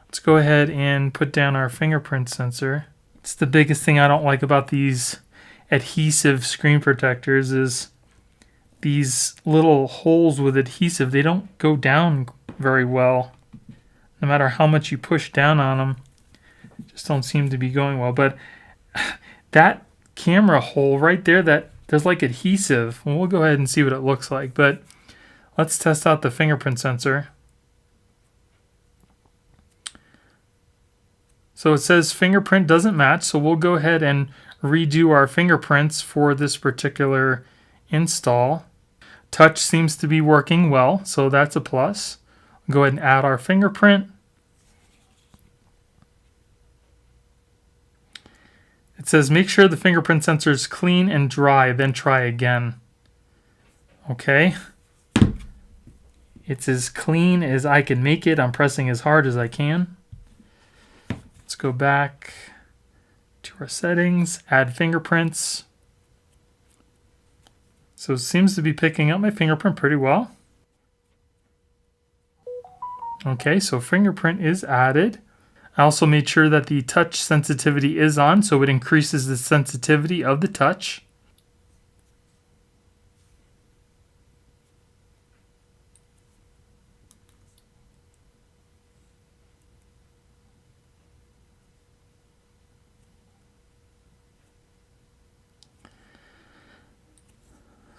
Let's go ahead and put down our fingerprint sensor. It's the biggest thing I don't like about these adhesive screen protectors is these little holes with adhesive. They don't go down very well. No matter how much you push down on them, just don't seem to be going well. But that camera hole right there, there's like adhesive. Well, we'll go ahead and see what it looks like. But let's test out the fingerprint sensor. So it says fingerprint doesn't match, so we'll go ahead and redo our fingerprints for this particular install. Touch seems to be working well, so that's a plus. Go ahead and add our fingerprint. It says make sure the fingerprint sensor is clean and dry, then try again. Okay. It's as clean as I can make it. I'm pressing as hard as I can. Let's go back to our settings, add fingerprints. So it seems to be picking up my fingerprint pretty well. Okay, so fingerprint is added. I also made sure that the touch sensitivity is on, so it increases the sensitivity of the touch.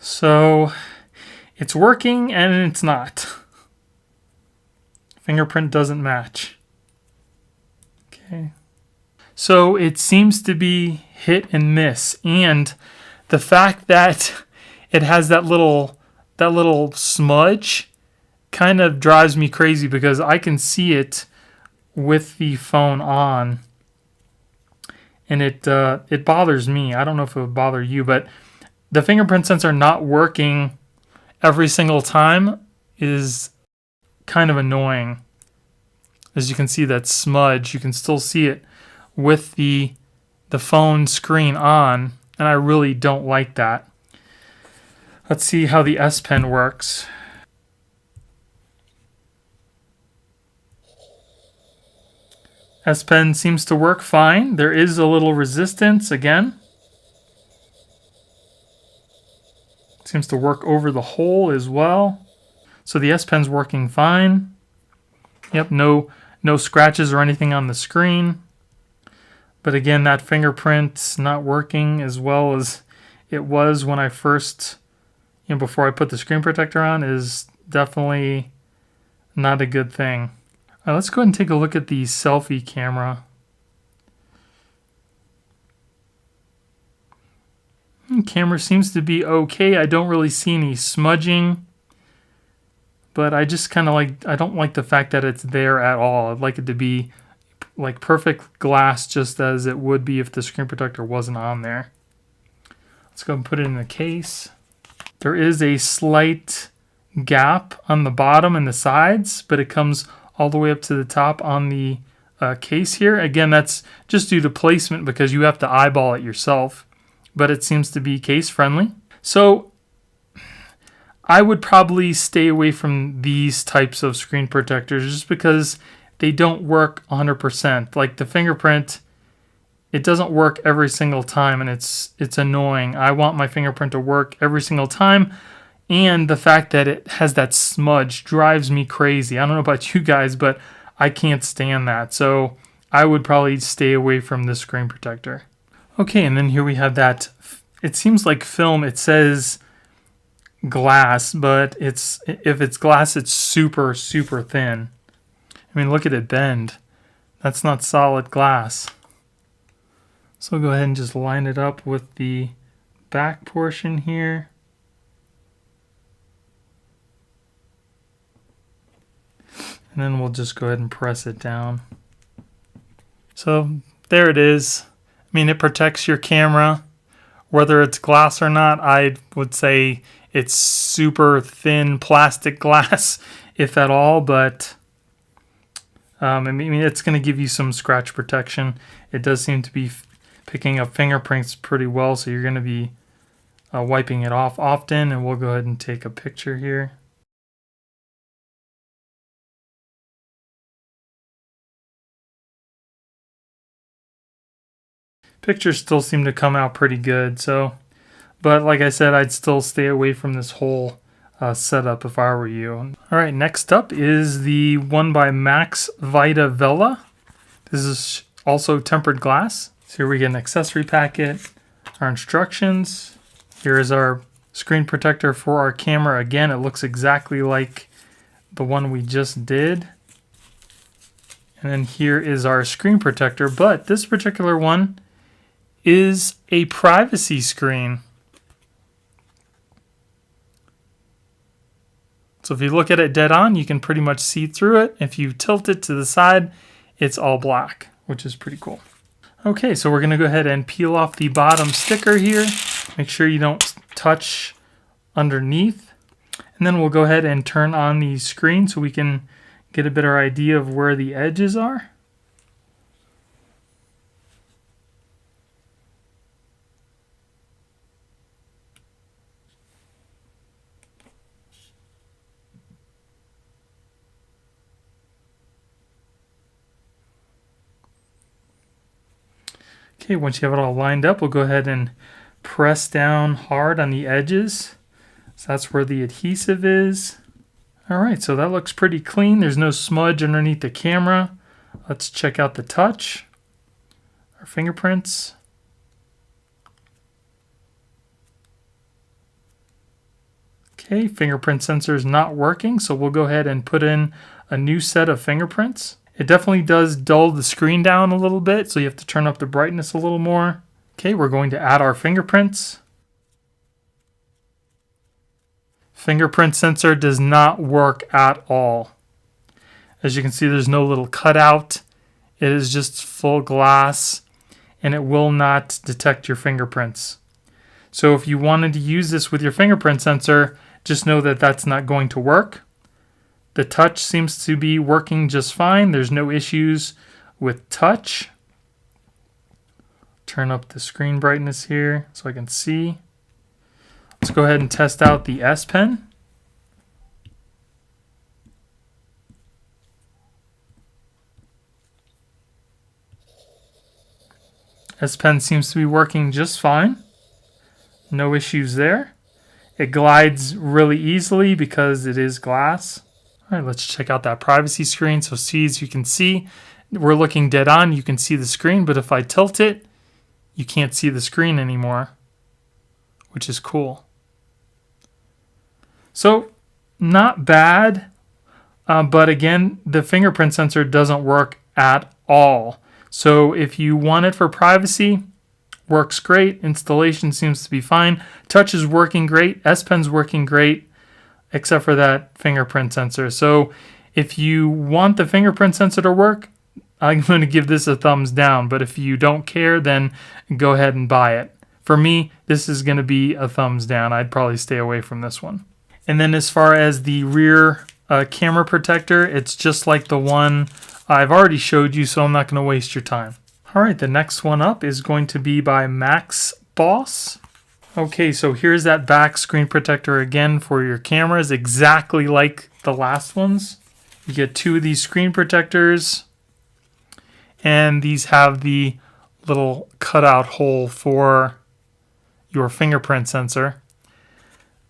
So it's working and it's not. Fingerprint doesn't match. Okay. So it seems to be hit and miss, and the fact that it has that little smudge kind of drives me crazy because I can see it with the phone on, and it bothers me. I don't know if it would bother you, but the fingerprint sensor not working every single time is kind of annoying. As you can see, that smudge, you can still see it with the phone screen on, and I really don't like that. Let's see how the S Pen works. S Pen seems to work fine. There is a little resistance again. Seems to work over the hole as well. So the S Pen's working fine. Yep, no scratches or anything on the screen. But again, that fingerprint's not working as well as it was when I first, before I put the screen protector on, is definitely not a good thing. All right, let's go ahead and take a look at the selfie camera. Camera seems to be okay. I don't really see any smudging, but I just kind of I don't like the fact that it's there at all. I'd like it to be like perfect glass, just as it would be if the screen protector wasn't on there. Let's go and put it in the case. There is a slight gap on the bottom and the sides, but it comes all the way up to the top on the case here. Again, that's just due to placement because you have to eyeball it yourself, but it seems to be case friendly. So I would probably stay away from these types of screen protectors just because they don't work 100%. Like the fingerprint, it doesn't work every single time, and it's annoying. I want my fingerprint to work every single time, and the fact that it has that smudge drives me crazy. I don't know about you guys, but I can't stand that. So I would probably stay away from this screen protector. Okay, and then here we have that. It seems like film. It says glass, but if it's glass, it's super, super thin. I mean, look at it bend. That's not solid glass. So go ahead and just line it up with the back portion here. And then we'll just go ahead and press it down. So there it is. I mean, it protects your camera. Whether it's glass or not, I would say it's super thin plastic glass, if at all, but I mean, it's going to give you some scratch protection. It does seem to be picking up fingerprints pretty well, so you're going to be wiping it off often, and we'll go ahead and take a picture here. Pictures still seem to come out pretty good, so, but like I said, I'd still stay away from this whole setup if I were you. All right, next up is the one by Max Vita Vela. This is also tempered glass. So here we get an accessory packet, our instructions. Here is our screen protector for our camera. Again, it looks exactly like the one we just did. And then here is our screen protector, but this particular one is a privacy screen. So if you look at it dead on, you can pretty much see through it. If you tilt it to the side, it's all black, which is pretty cool. Okay, so we're going to go ahead and peel off the bottom sticker here. Make sure you don't touch underneath. And then we'll go ahead and turn on the screen so we can get a better idea of where the edges are. Okay, once you have it all lined up, we'll go ahead and press down hard on the edges. So that's where the adhesive is. All right, so that looks pretty clean. There's no smudge underneath the camera. Let's check out the touch, our fingerprints. Okay, fingerprint sensor is not working, so we'll go ahead and put in a new set of fingerprints. It definitely does dull the screen down a little bit, so you have to turn up the brightness a little more. Okay, we're going to add our fingerprints. Fingerprint sensor does not work at all. As you can see, there's no little cutout. It is just full glass, and it will not detect your fingerprints. So if you wanted to use this with your fingerprint sensor, just know that that's not going to work. The touch seems to be working just fine. There's no issues with touch. Turn up the screen brightness here so I can see. Let's go ahead and test out the S Pen. S Pen seems to be working just fine. No issues there. It glides really easily because it is glass. All right, let's check out that privacy screen. So see, as you can see, we're looking dead on. You can see the screen, but if I tilt it, you can't see the screen anymore, which is cool. So not bad, but again, the fingerprint sensor doesn't work at all. So if you want it for privacy, works great. Installation seems to be fine. Touch is working great. S Pen's working great, except for that fingerprint sensor. So if you want the fingerprint sensor to work, I'm going to give this a thumbs down. But if you don't care, then go ahead and buy it. For me, this is going to be a thumbs down. I'd probably stay away from this one. And then as far as the rear camera protector, it's just like the one I've already showed you, so I'm not going to waste your time. All right, the next one up is going to be by Max Boss. Okay, so here's that back screen protector again for your cameras, exactly like the last ones. You get two of these screen protectors, and these have the little cutout hole for your fingerprint sensor.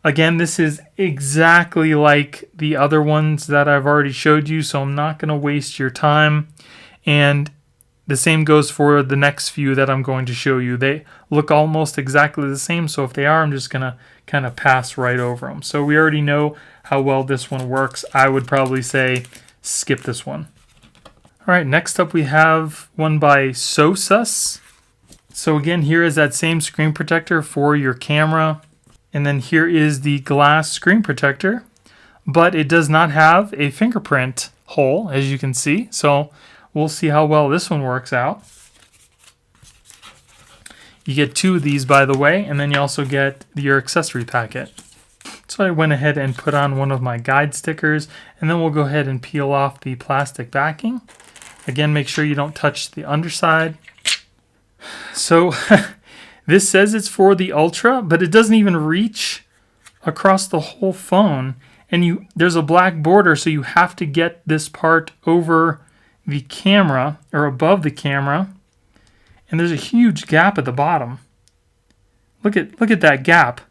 Again, this is exactly like the other ones that I've already showed you, so I'm not going to waste your time. And the same goes for the next few that I'm going to show you. They look almost exactly the same, so if they are, I'm just going to kind of pass right over them. So we already know how well this one works. I would probably say skip this one. All right, next up we have one by Sosus. So again, here is that same screen protector for your camera. And then here is the glass screen protector, but it does not have a fingerprint hole, as you can see. So we'll see how well this one works out. You get two of these, by the way, and then you also get your accessory packet. So I went ahead and put on one of my guide stickers, and then we'll go ahead and peel off the plastic backing. Again, make sure you don't touch the underside. So this says it's for the Ultra, but it doesn't even reach across the whole phone. And there's a black border, so you have to get this part over the camera or above the camera. And there's a huge gap at the bottom. Look at that gap.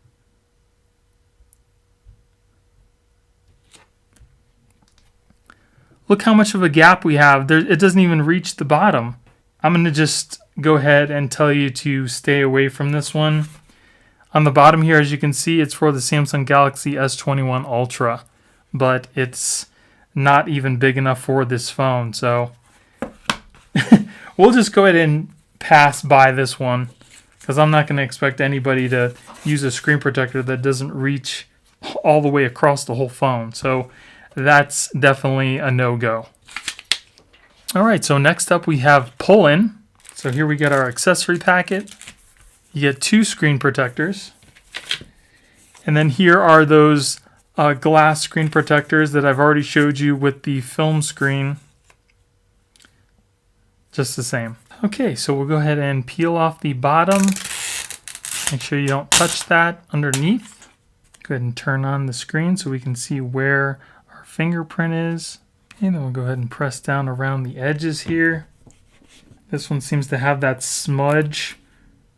Look how much of a gap we have. It doesn't even reach the bottom. I'm going to just go ahead and tell you to stay away from this one. On the bottom here, as you can see, it's for the Samsung Galaxy S21 Ultra, but it's not even big enough for this phone. So we'll just go ahead and pass by this one, because I'm not going to expect anybody to use a screen protector that doesn't reach all the way across the whole phone. So that's definitely a no-go. All right, so next up we have pull-in. So here we get our accessory packet. You get two screen protectors. And then here are those glass screen protectors that I've already showed you with the film screen. Just the same. Okay, so we'll go ahead and peel off the bottom. Make sure you don't touch that underneath. Go ahead and turn on the screen so we can see where our fingerprint is. And then we'll go ahead and press down around the edges here. This one seems to have that smudge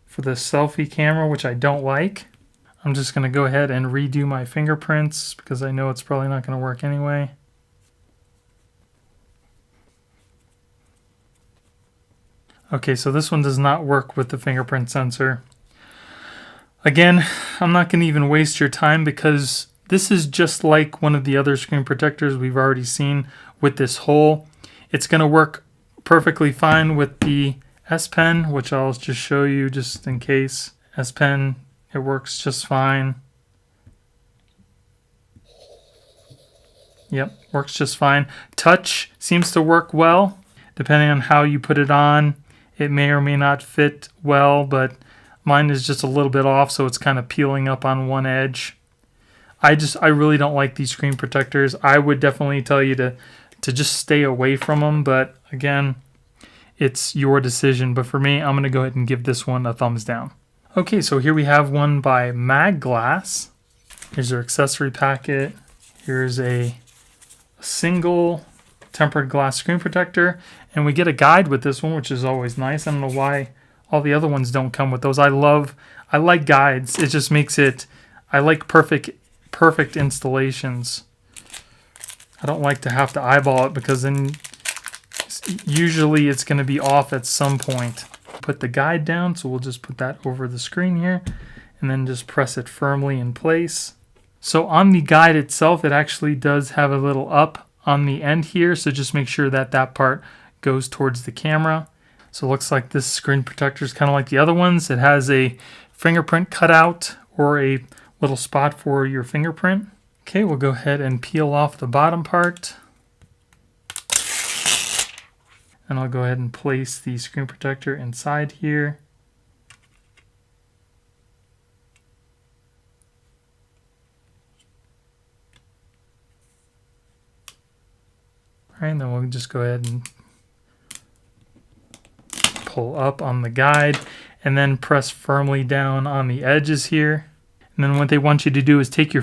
for the selfie camera, which I don't like. I'm just going to go ahead and redo my fingerprints because I know it's probably not going to work anyway. Okay, so this one does not work with the fingerprint sensor. Again, I'm not going to even waste your time because This is just like one of the other screen protectors we've already seen with this hole. It's going to work perfectly fine with the S Pen, which I'll just show you just in case. S Pen, it works just fine. Yep, works just fine. Touch seems to work well. Depending on how you put it on, it may or may not fit well, but mine is just a little bit off, so it's kind of peeling up on one edge. I really don't like these screen protectors. I would definitely tell you to just stay away from them, but again, it's your decision. But for me, I'm going to go ahead and give this one a thumbs down. Okay, so here we have one by Mag Glass. Here's our accessory packet. Here's a single tempered glass screen protector, and we get a guide with this one, which is always nice. I don't know why all the other ones don't come with those. I like guides. It just makes it, I like perfect installations. I don't like to have to eyeball it, because then usually it's going to be off at some point. Put the guide down, so we'll just put that over the screen here and then just press it firmly in place. So on the guide itself, it actually does have a little up on the end here, so just make sure that that part goes towards the camera. So it looks like this screen protector is kind of like the other ones. It has a fingerprint cutout or a little spot for your fingerprint. Okay, we'll go ahead and peel off the bottom part. And I'll go ahead and place the screen protector inside here. All right, and then we'll just go ahead and pull up on the guide and then press firmly down on the edges here. And then what they want you to do is take your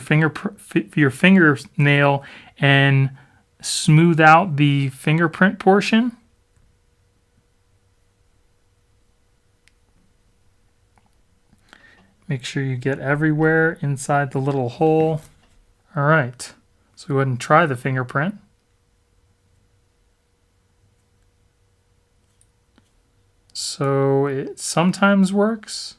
fingernail and smooth out the fingerprint portion. Make sure you get everywhere inside the little hole. All right, so go ahead and try the fingerprint. So it sometimes works.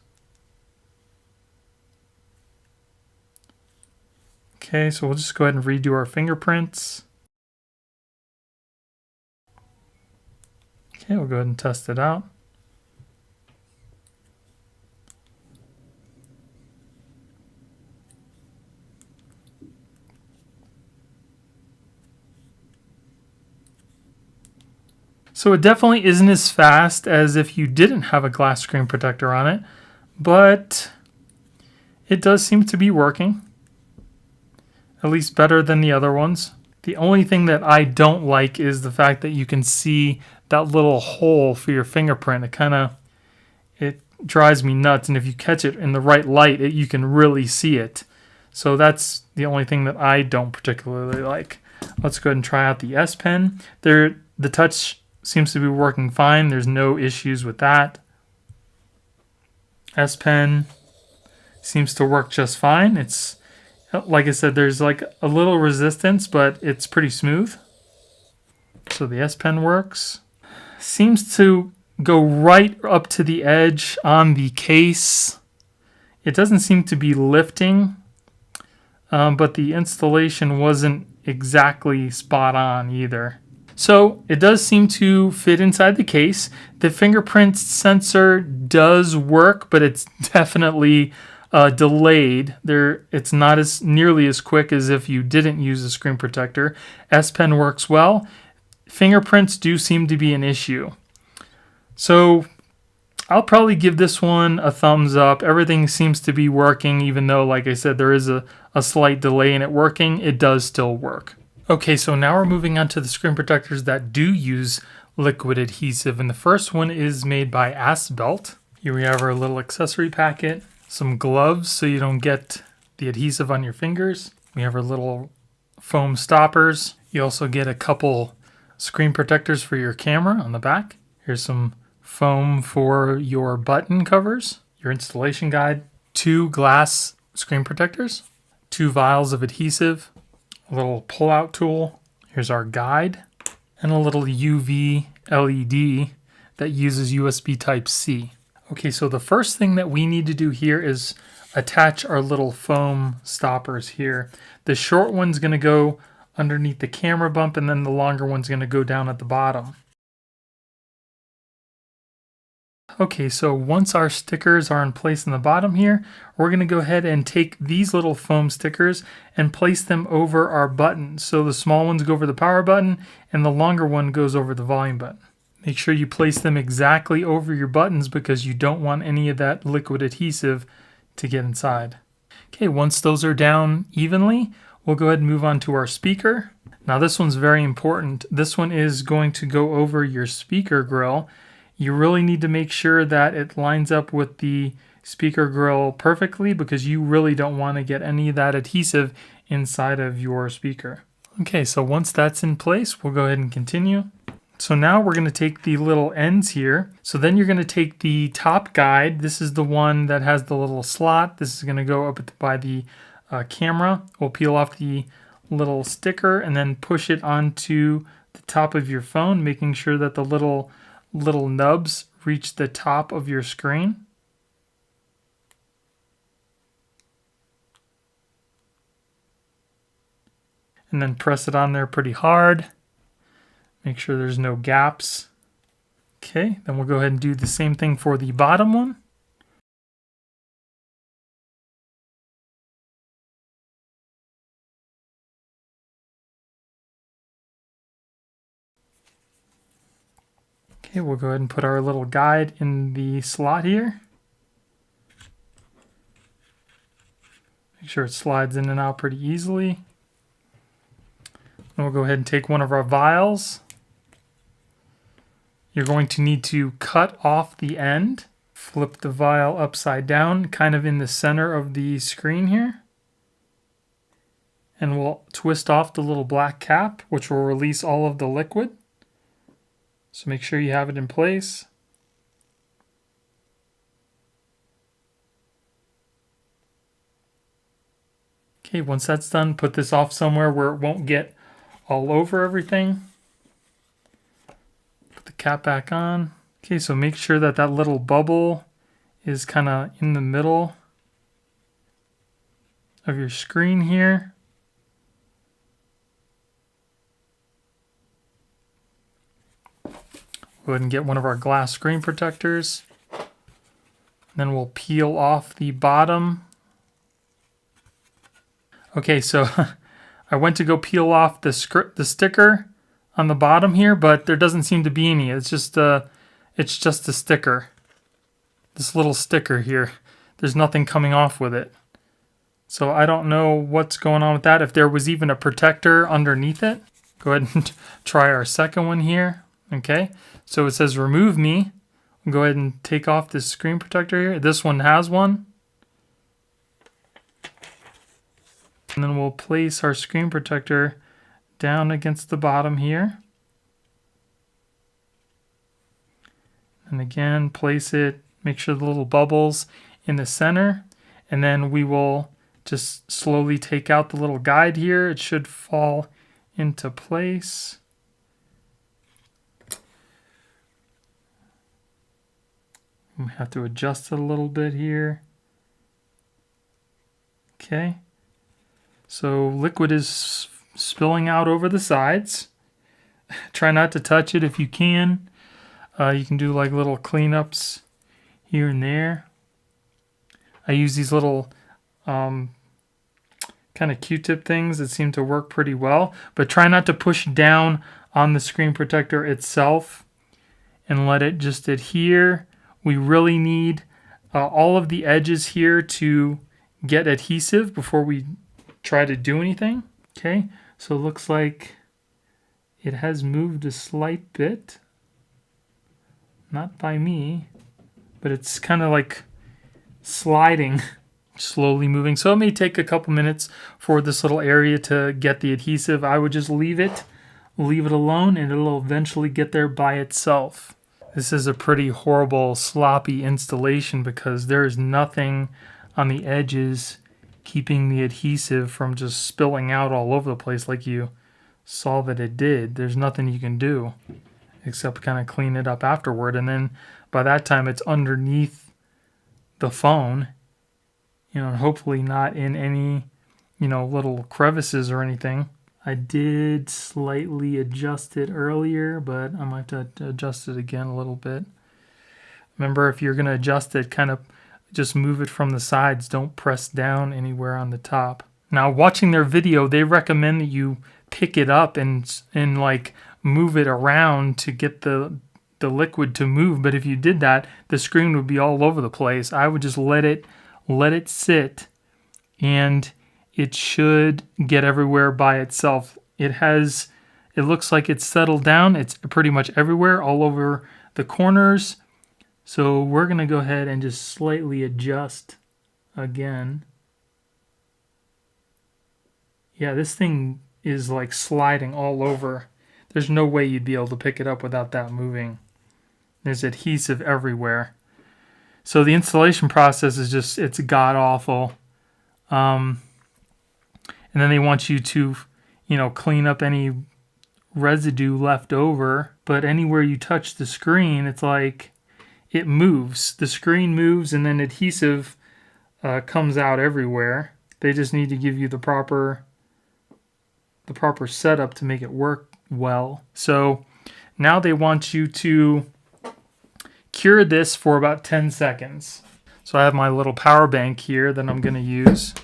Okay, so we'll just go ahead and redo our fingerprints. Okay, we'll go ahead and test it out. So it definitely isn't as fast as if you didn't have a glass screen protector on it, but it does seem to be working, at least better than the other ones. The only thing that I don't like is the fact that you can see that little hole for your fingerprint. It drives me nuts, and if you catch it in the right light, you can really see it. So that's the only thing that I don't particularly like. Let's go ahead and try out the S Pen. The touch seems to be working fine. There's no issues with that. S Pen seems to work just fine. It's, like I said, there's like a little resistance, but it's pretty smooth. So the S Pen works. Seems to go right up to the edge on the case. It doesn't seem to be lifting, but the installation wasn't exactly spot on either. So it does seem to fit inside the case. The fingerprint sensor does work, but it's definitely delayed. It's not as nearly as quick as if you didn't use a screen protector. S Pen works well. Fingerprints do seem to be an issue. So I'll probably give this one a thumbs up. Everything seems to be working, even though, like I said, there is a slight delay in it working. It does still work. Okay, so now we're moving on to the screen protectors that do use liquid adhesive, and the first one is made by Asbelt. Here we have our little accessory packet, some gloves so you don't get the adhesive on your fingers. We have our little foam stoppers. You also get a couple screen protectors for your camera on the back. Here's some foam for your button covers, your installation guide, 2 glass screen protectors, 2 vials of adhesive, a little pull-out tool. Here's our guide, and a little UV LED that uses USB Type-C. Okay, so the first thing that we need to do here is attach our little foam stoppers here. The short one's going to go underneath the camera bump, and then the longer one's going to go down at the bottom. Okay, so once our stickers are in place in the bottom here, we're going to go ahead and take these little foam stickers and place them over our buttons. So the small ones go over the power button and the longer one goes over the volume button. Make sure you place them exactly over your buttons because you don't want any of that liquid adhesive to get inside. Okay, once those are down evenly, we'll go ahead and move on to our speaker. Now this one's very important. This one is going to go over your speaker grill. You really need to make sure that it lines up with the speaker grill perfectly because you really don't want to get any of that adhesive inside of your speaker. Okay, so once that's in place, we'll go ahead and continue. So now we're going to take the little ends here. So then you're going to take the top guide. This is the one that has the little slot. This is going to go up by the camera. We'll peel off the little sticker and then push it onto the top of your phone, making sure that the little nubs reach the top of your screen. And then press it on there pretty hard. Make sure there's no gaps. Okay, then we'll go ahead and do the same thing for the bottom one. Okay, we'll go ahead and put our little guide in the slot here. Make sure it slides in and out pretty easily. And we'll go ahead and take one of our vials. You're going to need to cut off the end. Flip the vial upside down, kind of in the center of the screen here. And we'll twist off the little black cap, which will release all of the liquid. So make sure you have it in place. Okay, once that's done, put this off somewhere where it won't get all over everything. Put the cap back on. Okay, so make sure that that little bubble is kind of in the middle of your screen here. Go ahead and get one of our glass screen protectors. Then we'll peel off the bottom. Okay, so I went to go peel off the sticker on the bottom here, but there doesn't seem to be any. It's just a sticker. This little sticker here. There's nothing coming off with it. So I don't know what's going on with that. If there was even a protector underneath it. Go ahead and try our second one here. Okay, so it says remove me. We'll go ahead and take off this screen protector here. This one has one. And then we'll place our screen protector down against the bottom here. And again, place it, make sure the little bubbles in the center. And then we will just slowly take out the little guide here. It should fall into place. We have to adjust it a little bit here. Okay. So liquid is spilling out over the sides. Try not to touch it if you can. You can do like little cleanups here and there. I use these little kind of Q-tip things that seem to work pretty well. But try not to push down on the screen protector itself and let it just adhere. We really need all of the edges here to get adhesive before we try to do anything. Okay, so it looks like it has moved a slight bit. Not by me, but it's kind of like sliding, slowly moving. So it may take a couple minutes for this little area to get the adhesive. I would just leave it alone, and it'll eventually get there by itself. This is a pretty horrible, sloppy installation because there is nothing on the edges keeping the adhesive from just spilling out all over the place like you saw that it did. There's nothing you can do except kind of clean it up afterward. And then by that time, it's underneath the phone and hopefully not in any, little crevices or anything. I did slightly adjust it earlier, but I might have to adjust it again a little bit. Remember, if you're going to adjust it, kind of just move it from the sides. Don't press down anywhere on the top. Now, watching their video, they recommend that you pick it up and like move it around to get the liquid to move. But if you did that, the screen would be all over the place. I would just let it sit, and it should get everywhere by itself. It looks like it's settled down. It's pretty much everywhere, all over the corners. So we're going to go ahead and just slightly adjust again. Yeah, this thing is like sliding all over. There's no way you'd be able to pick it up without that moving. There's adhesive everywhere. So the installation process is just, it's god-awful. And then they want you to, clean up any residue left over. But anywhere you touch the screen, it's like it moves. The screen moves, and then adhesive comes out everywhere. They just need to give you the proper setup to make it work well. So now they want you to cure this for about 10 seconds. So I have my little power bank here that I'm going to use.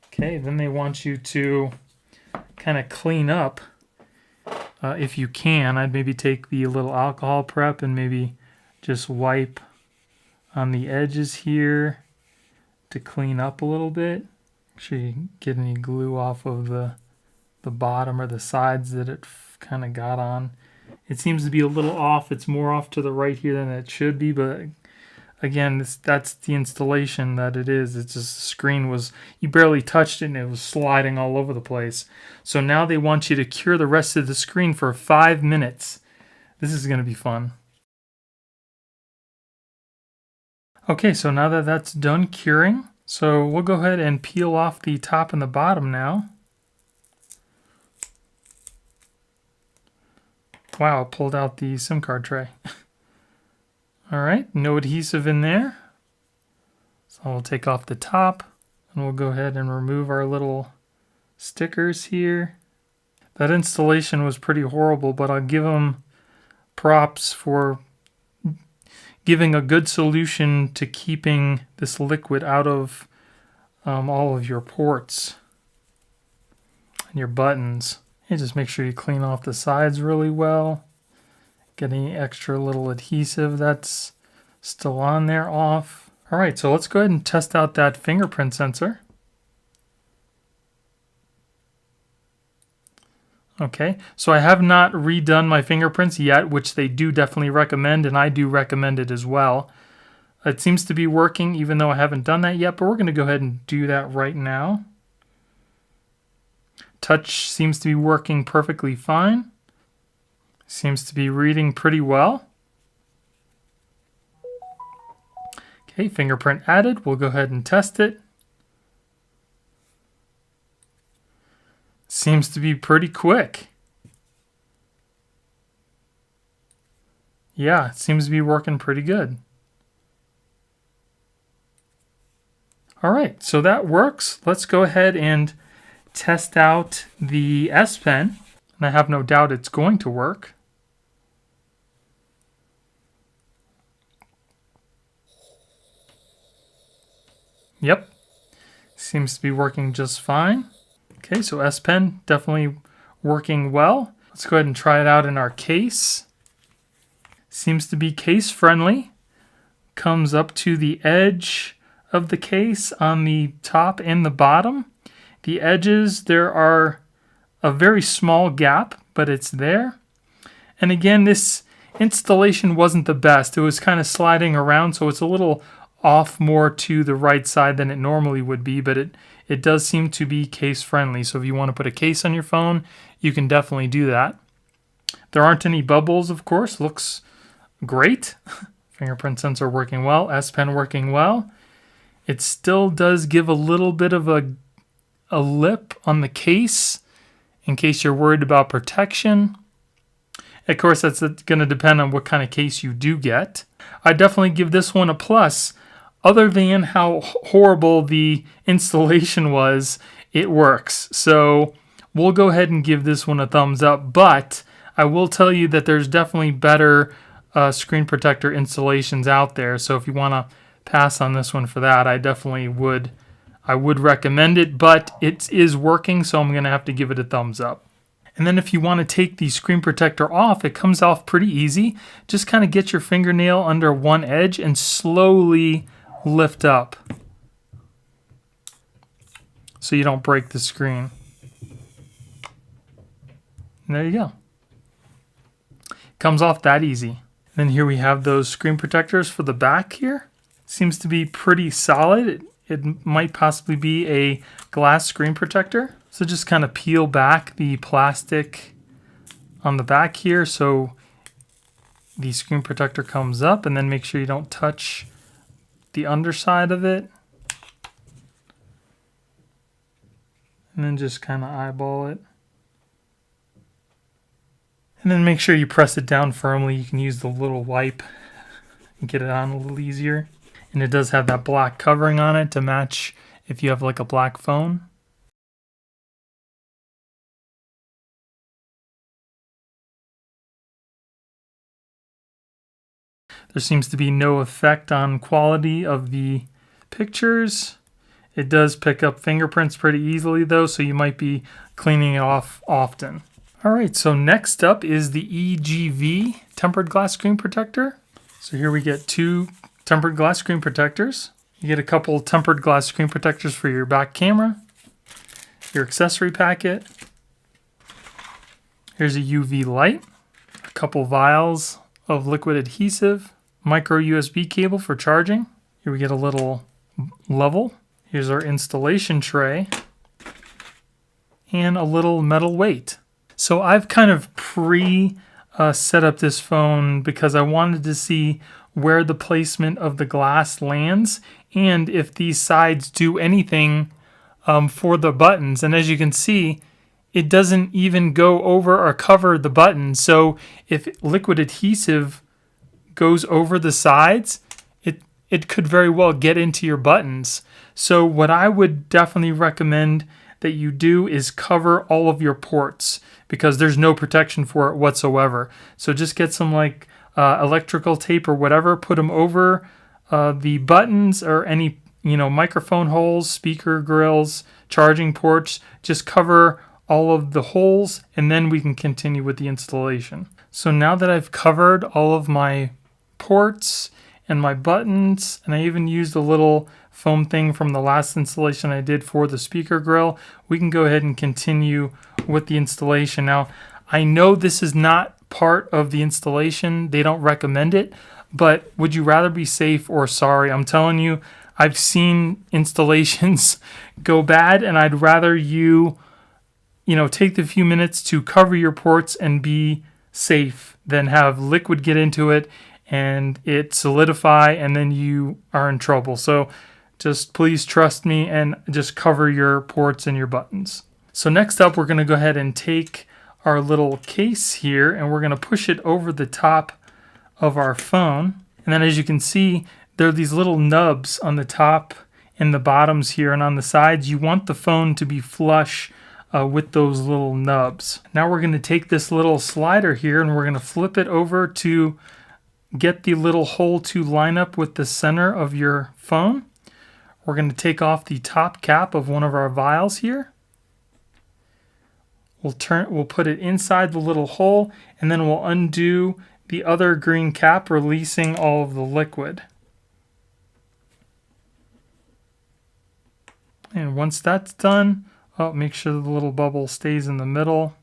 Okay, then they want you to kind of clean up if you can. I'd maybe take the little alcohol prep and maybe just wipe on the edges here to clean up a little bit. Make sure you get any glue off of the bottom or the sides that it kind of got on. It seems to be a little off. It's more off to the right here than it should be, but again, that's the installation that it is. It's just the screen was, you barely touched it and it was sliding all over the place. So now they want you to cure the rest of the screen for 5 minutes. This is going to be fun. Okay, so now that that's done curing, so we'll go ahead and peel off the top and the bottom now. Wow, it pulled out the SIM card tray. All right, no adhesive in there. So we'll take off the top, and we'll go ahead and remove our little stickers here. That installation was pretty horrible, but I'll give them props for giving a good solution to keeping this liquid out of all of your ports and your buttons. And just make sure you clean off the sides really well. Get any extra little adhesive that's still on there off. All right, so let's go ahead and test out that fingerprint sensor. Okay, so I have not redone my fingerprints yet, which they do definitely recommend, and I do recommend it as well. It seems to be working even though I haven't done that yet, but we're going to go ahead and do that right now. Touch seems to be working perfectly fine. Seems to be reading pretty well. Okay, fingerprint added. We'll go ahead and test it. Seems to be pretty quick. Yeah, it seems to be working pretty good. All right, so that works. Let's go ahead and test out the S Pen. And I have no doubt it's going to work. Yep, seems to be working just fine. Okay, so S Pen definitely working well. Let's go ahead and try it out in our case. Seems to be case friendly. Comes up to the edge of the case on the top and the bottom. The edges, there are a very small gap, but it's there. And again, this installation wasn't the best. It was kind of sliding around, so it's a little off more to the right side than it normally would be, but it does seem to be case friendly. So if you want to put a case on your phone, you can definitely do that. There aren't any bubbles, of course. Looks great. Fingerprint sensor working well. S Pen working well. It still does give a little bit of a lip on the case in case you're worried about protection. Of course, that's going to depend on what kind of case you do get. I definitely give this one a plus. Other than how horrible the installation was, it works. So we'll go ahead and give this one a thumbs up, but I will tell you that there's definitely better screen protector installations out there. So if you want to pass on this one for that, I definitely would. I would recommend it, but it is working, so I'm going to have to give it a thumbs up. And then if you want to take the screen protector off, it comes off pretty easy. Just kind of get your fingernail under one edge and slowly lift up so you don't break the screen. And there you go. Comes off that easy. Then here we have those screen protectors for the back here. Seems to be pretty solid. It might possibly be a glass screen protector. So just kind of peel back the plastic on the back here so the screen protector comes up, and then make sure you don't touch the underside of it. And then just kind of eyeball it. And then make sure you press it down firmly. You can use the little wipe and get it on a little easier. And it does have that black covering on it to match if you have like a black phone. There seems to be no effect on quality of the pictures. It does pick up fingerprints pretty easily though, so you might be cleaning it off often. Alright, so next up is the EGV tempered glass screen protector. So here we get two tempered glass screen protectors. You get a couple tempered glass screen protectors for your back camera, your accessory packet. Here's a UV light, a couple vials of liquid adhesive, micro USB cable for charging. Here we get a little level. Here's our installation tray and a little metal weight. So I've kind of set up this phone because I wanted to see where the placement of the glass lands and if these sides do anything for the buttons. And as you can see, it doesn't even go over or cover the buttons. So if liquid adhesive goes over the sides, it could very well get into your buttons. So what I would definitely recommend that you do is cover all of your ports because there's no protection for it whatsoever. So just get some like electrical tape or whatever, put them over the buttons or any microphone holes, speaker grills, charging ports. Just cover all of the holes and then we can continue with the installation. So now that I've covered all of my ports and my buttons, and I even used a little foam thing from the last installation I did for the speaker grill, we can go ahead and continue with the installation. Now, I know this is not part of the installation. They don't recommend it, but would you rather be safe or sorry? I'm telling you, I've seen installations go bad, and I'd rather you take the few minutes to cover your ports and be safe than have liquid get into it and it solidify and then you are in trouble. So just please trust me and just cover your ports and your buttons. So next up, we're going to go ahead and take our little case here and we're going to push it over the top of our phone. And then as you can see, there are these little nubs on the top and the bottoms here, and on the sides, you want the phone to be flush with those little nubs. Now we're going to take this little slider here and we're going to flip it over to get the little hole to line up with the center of your phone. We're going to take off the top cap of one of our vials here. We'll put it inside the little hole and then we'll undo the other green cap, releasing all of the liquid. And once that's done, make sure the little bubble stays in the middle.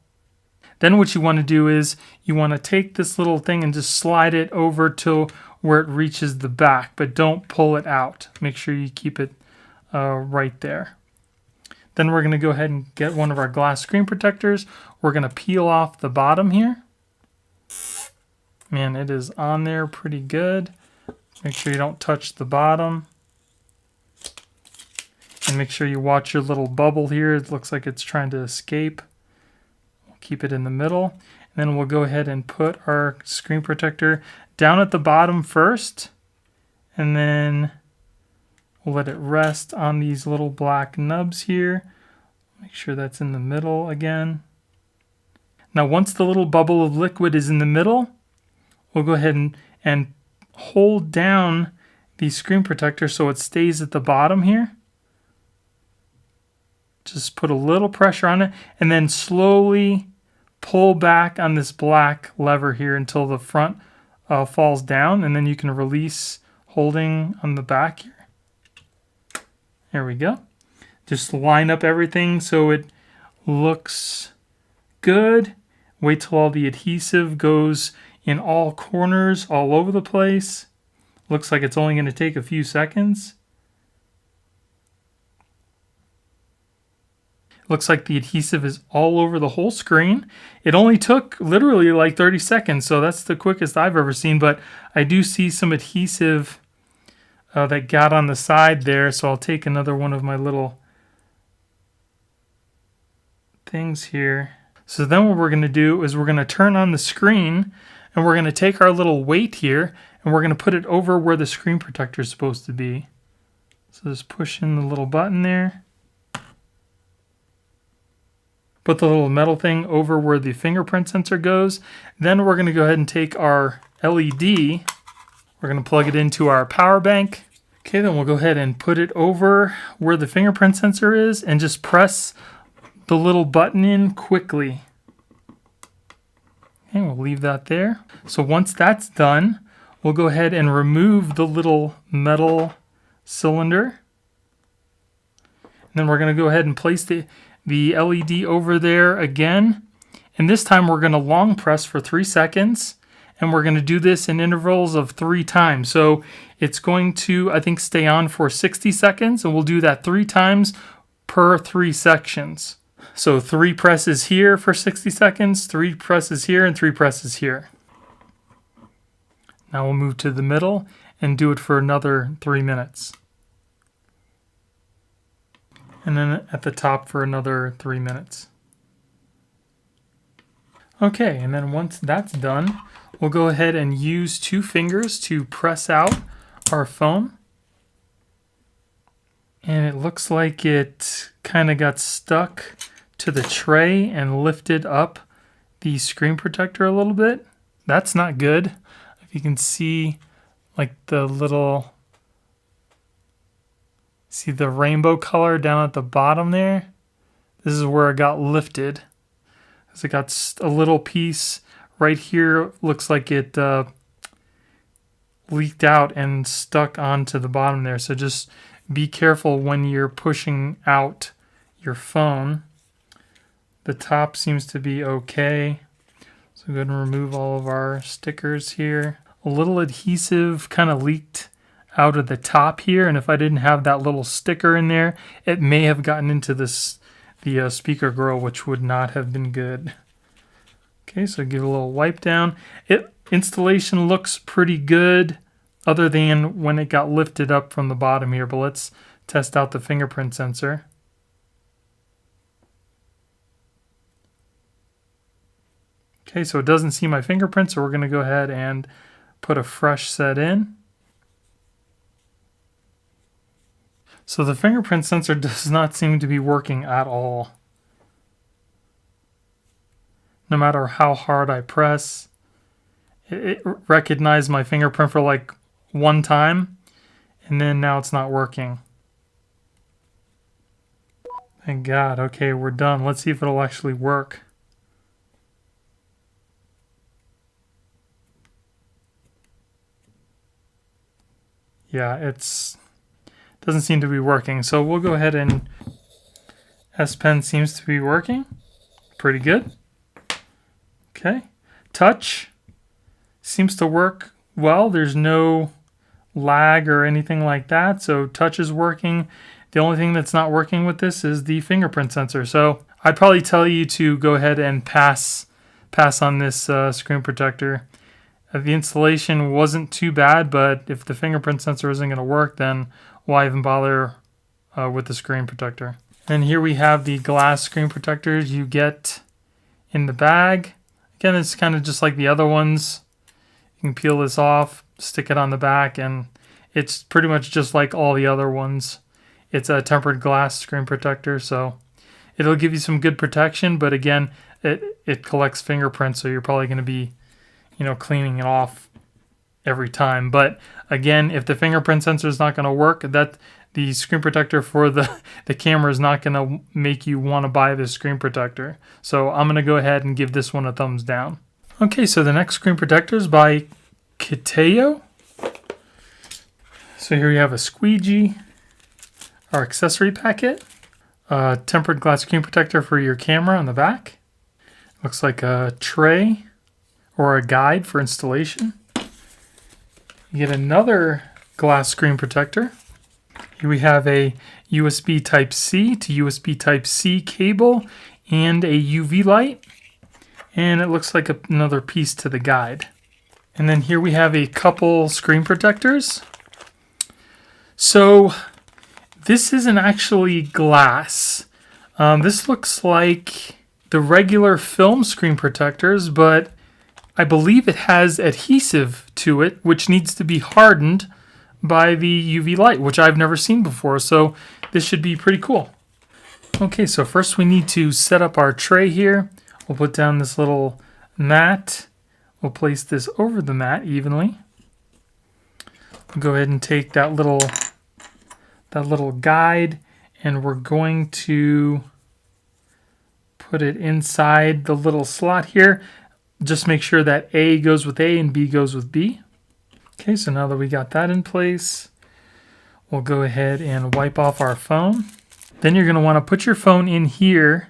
Then what you want to do is you want to take this little thing and just slide it over to where it reaches the back, but don't pull it out. Make sure you keep it right there. Then we're going to go ahead and get one of our glass screen protectors. We're going to peel off the bottom here. Man, it is on there pretty good. Make sure you don't touch the bottom. And make sure you watch your little bubble here. It looks like it's trying to escape. We'll Keep it in the middle. And then we'll go ahead and put our screen protector down at the bottom first. And then we'll let it rest on these little black nubs here. Make sure that's in the middle again. Now once the little bubble of liquid is in the middle, we'll go ahead and hold down the screen protector so it stays at the bottom here. Just put a little pressure on it and then slowly pull back on this black lever here until the front falls down, and then you can release holding on the back here. There we go. Just line up everything so it looks good. Wait till all the adhesive goes in all corners, all over the place. Looks like it's only going to take a few seconds. Looks like the adhesive is all over the whole screen. It only took literally like 30 seconds, so that's the quickest I've ever seen, but I do see some adhesive that got on the side there, so I'll take another one of my little things here. So then what we're going to do is we're going to turn on the screen, and we're going to take our little weight here, and we're going to put it over where the screen protector is supposed to be. So just push in the little button there. Put the little metal thing over where the fingerprint sensor goes. Then we're going to go ahead and take our LED. We're going to plug it into our power bank. Okay, then we'll go ahead and put it over where the fingerprint sensor is and just press the little button in quickly. Okay, we'll leave that there. So once that's done, we'll go ahead and remove the little metal cylinder. And then we're going to go ahead and place the LED over there again. And this time we're going to long press for 3 seconds. And we're going to do this in intervals of 3 times. So it's going to, I think, stay on for 60 seconds. And we'll do that 3 times per 3 sections. So 3 presses here for 60 seconds, 3 presses here, and 3 presses here. Now we'll move to the middle and do it for another 3 minutes. And then at the top for another 3 minutes. Okay, and then once that's done, we'll go ahead and use 2 fingers to press out our foam. And it looks like it kind of got stuck to the tray and lifted up the screen protector a little bit. That's not good. If you can see like the little, see the rainbow color down at the bottom there? This is where it got lifted. Because it got a little piece right here, looks like it leaked out and stuck onto the bottom there. So just be careful when you're pushing out your phone. The top seems to be okay. So go ahead and remove all of our stickers here. A little adhesive kind of leaked out of the top here, and if I didn't have that little sticker in there, it may have gotten into the speaker grill, which would not have been good. Okay, so give it a little wipe down. Installation looks pretty good, other than when it got lifted up from the bottom here, but let's test out the fingerprint sensor. Okay, so it doesn't see my fingerprint, so we're going to go ahead and put a fresh set in. So the fingerprint sensor does not seem to be working at all. No matter how hard I press, it recognized my fingerprint for like 1 time, and then now it's not working. Thank God. Okay, we're done. Let's see if it'll actually work. Yeah, doesn't seem to be working. So we'll go ahead and S Pen seems to be working. Pretty good. Okay. Touch seems to work well. There's no lag or anything like that. So touch is working. The only thing that's not working with this is the fingerprint sensor. So I'd probably tell you to go ahead and pass on this screen protector. The installation wasn't too bad, but if the fingerprint sensor isn't going to work, then why even bother with the screen protector? And here we have the glass screen protectors you get in the bag. Again, it's kind of just like the other ones. You can peel this off, stick it on the back, and it's pretty much just like all the other ones. It's a tempered glass screen protector, so it'll give you some good protection, but again, it collects fingerprints, so you're probably going to be, cleaning it off every time. But again, if the fingerprint sensor is not going to work, that the screen protector for the camera is not going to make you want to buy this screen protector. So I'm going to go ahead and give this one a thumbs down. Okay, so the next screen protector is by Kiteo. So here you have a squeegee, our accessory packet, a tempered glass screen protector for your camera on the back. Looks like a tray or a guide for installation. You get another glass screen protector. Here we have a USB Type-C to USB Type-C cable and a UV light. And it looks like another piece to the guide. And then here we have a couple screen protectors. So this isn't actually glass. This looks like the regular film screen protectors, but I believe it has adhesive to it, which needs to be hardened by the UV light, which I've never seen before. So this should be pretty cool. Okay, so first we need to set up our tray here. We'll put down this little mat. We'll place this over the mat evenly. We'll go ahead and take that little guide, and we're going to put it inside the little slot here. Just make sure that A goes with A and B goes with B. Okay, so now that we got that in place, we'll go ahead and wipe off our phone. Then you're going to want to put your phone in here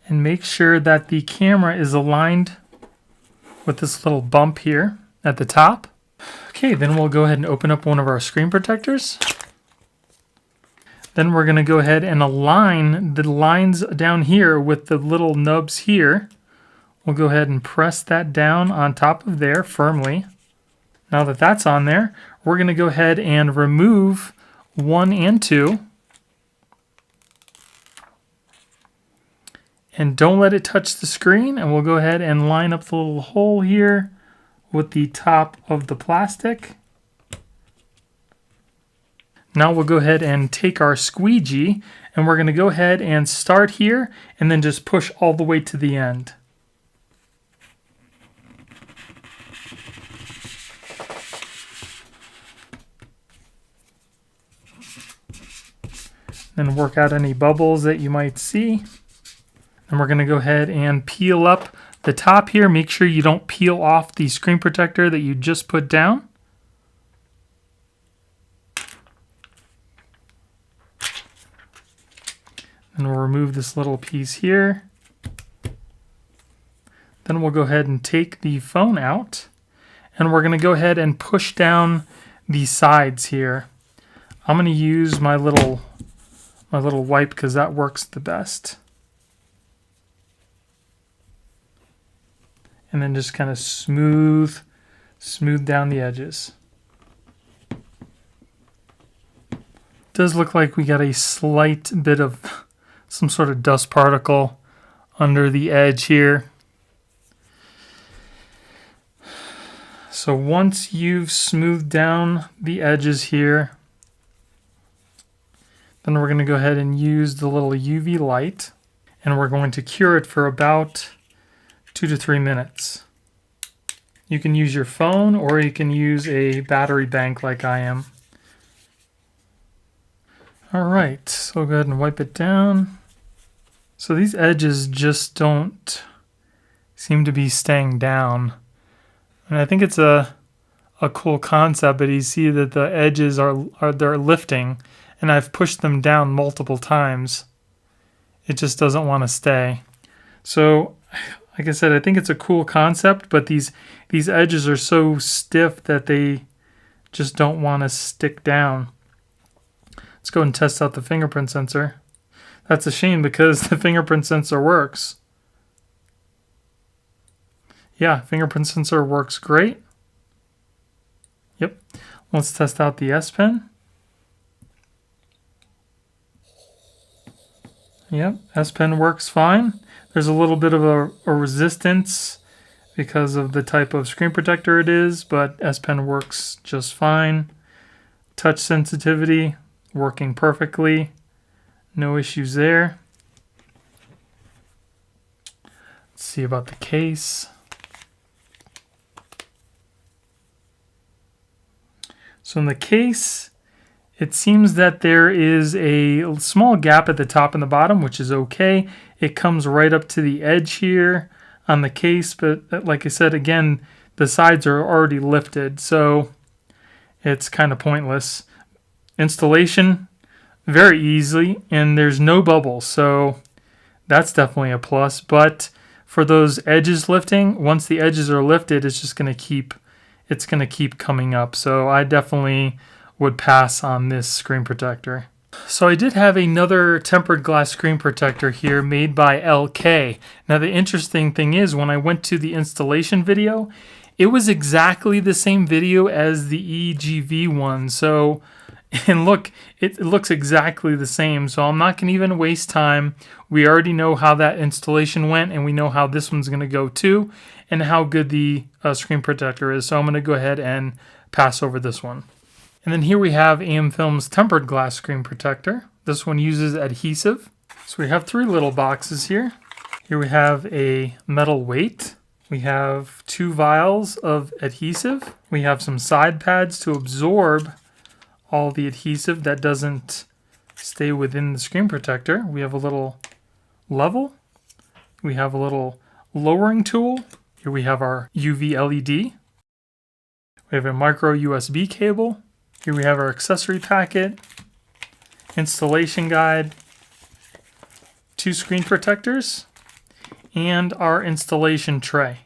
and make sure that the camera is aligned with this little bump here at the top. Okay, then we'll go ahead and open up one of our screen protectors. Then we're going to go ahead and align the lines down here with the little nubs here. We'll go ahead and press that down on top of there firmly. Now that that's on there, we're going to go ahead and remove 1 and 2. And don't let it touch the screen, and we'll go ahead and line up the little hole here with the top of the plastic. Now we'll go ahead and take our squeegee, and we're going to go ahead and start here and then just push all the way to the end. Then work out any bubbles that you might see. And we're going to go ahead and peel up the top here. Make sure you don't peel off the screen protector that you just put down. And we'll remove this little piece here. Then we'll go ahead and take the phone out. And we're going to go ahead and push down the sides here. I'm going to use my little wipe because that works the best. And then just kind of smooth down the edges. Does look like we got a slight bit of some sort of dust particle under the edge here. So once you've smoothed down the edges here, then we're going to go ahead and use the little UV light, and we're going to cure it for about 2 to 3 minutes. You can use your phone or you can use a battery bank like I am. Alright, so go ahead and wipe it down. So these edges just don't seem to be staying down. And I think it's a cool concept, but you see that the edges they're lifting, and I've pushed them down multiple times. It just doesn't want to stay. So like I said, I think it's a cool concept, but these edges are so stiff that they just don't want to stick down. Let's go and test out the fingerprint sensor. That's a shame because the fingerprint sensor works. Yeah, fingerprint sensor works great. Yep. Let's test out the S Pen. Yep, S Pen works fine. There's a little bit of a resistance because of the type of screen protector it is, but S Pen works just fine. Touch sensitivity working perfectly. No issues there. Let's see about the case. So in the case, it seems that there is a small gap at the top and the bottom, which is okay. It comes right up to the edge here on the case, but like I said, again, the sides are already lifted, so it's kind of pointless. Installation, very easy, and there's no bubbles, so that's definitely a plus. But for those edges lifting, once the edges are lifted, it's just going to keep coming up. So I definitely would pass on this screen protector. So I did have another tempered glass screen protector here made by LK. Now the interesting thing is, when I went to the installation video, it was exactly the same video as the EGV one. So, and look, it looks exactly the same. So I'm not going to even waste time. We already know how that installation went, and we know how this one's going to go too, and how good the screen protector is. So I'm going to go ahead and pass over this one. And then here we have AM Film's tempered glass screen protector. This one uses adhesive. So we have 3 little boxes here. Here we have a metal weight. We have 2 vials of adhesive. We have some side pads to absorb all the adhesive that doesn't stay within the screen protector. We have a little level. We have a little lowering tool. Here we have our UV LED. We have a micro USB cable. Here we have our accessory packet, installation guide, 2 screen protectors, and our installation tray.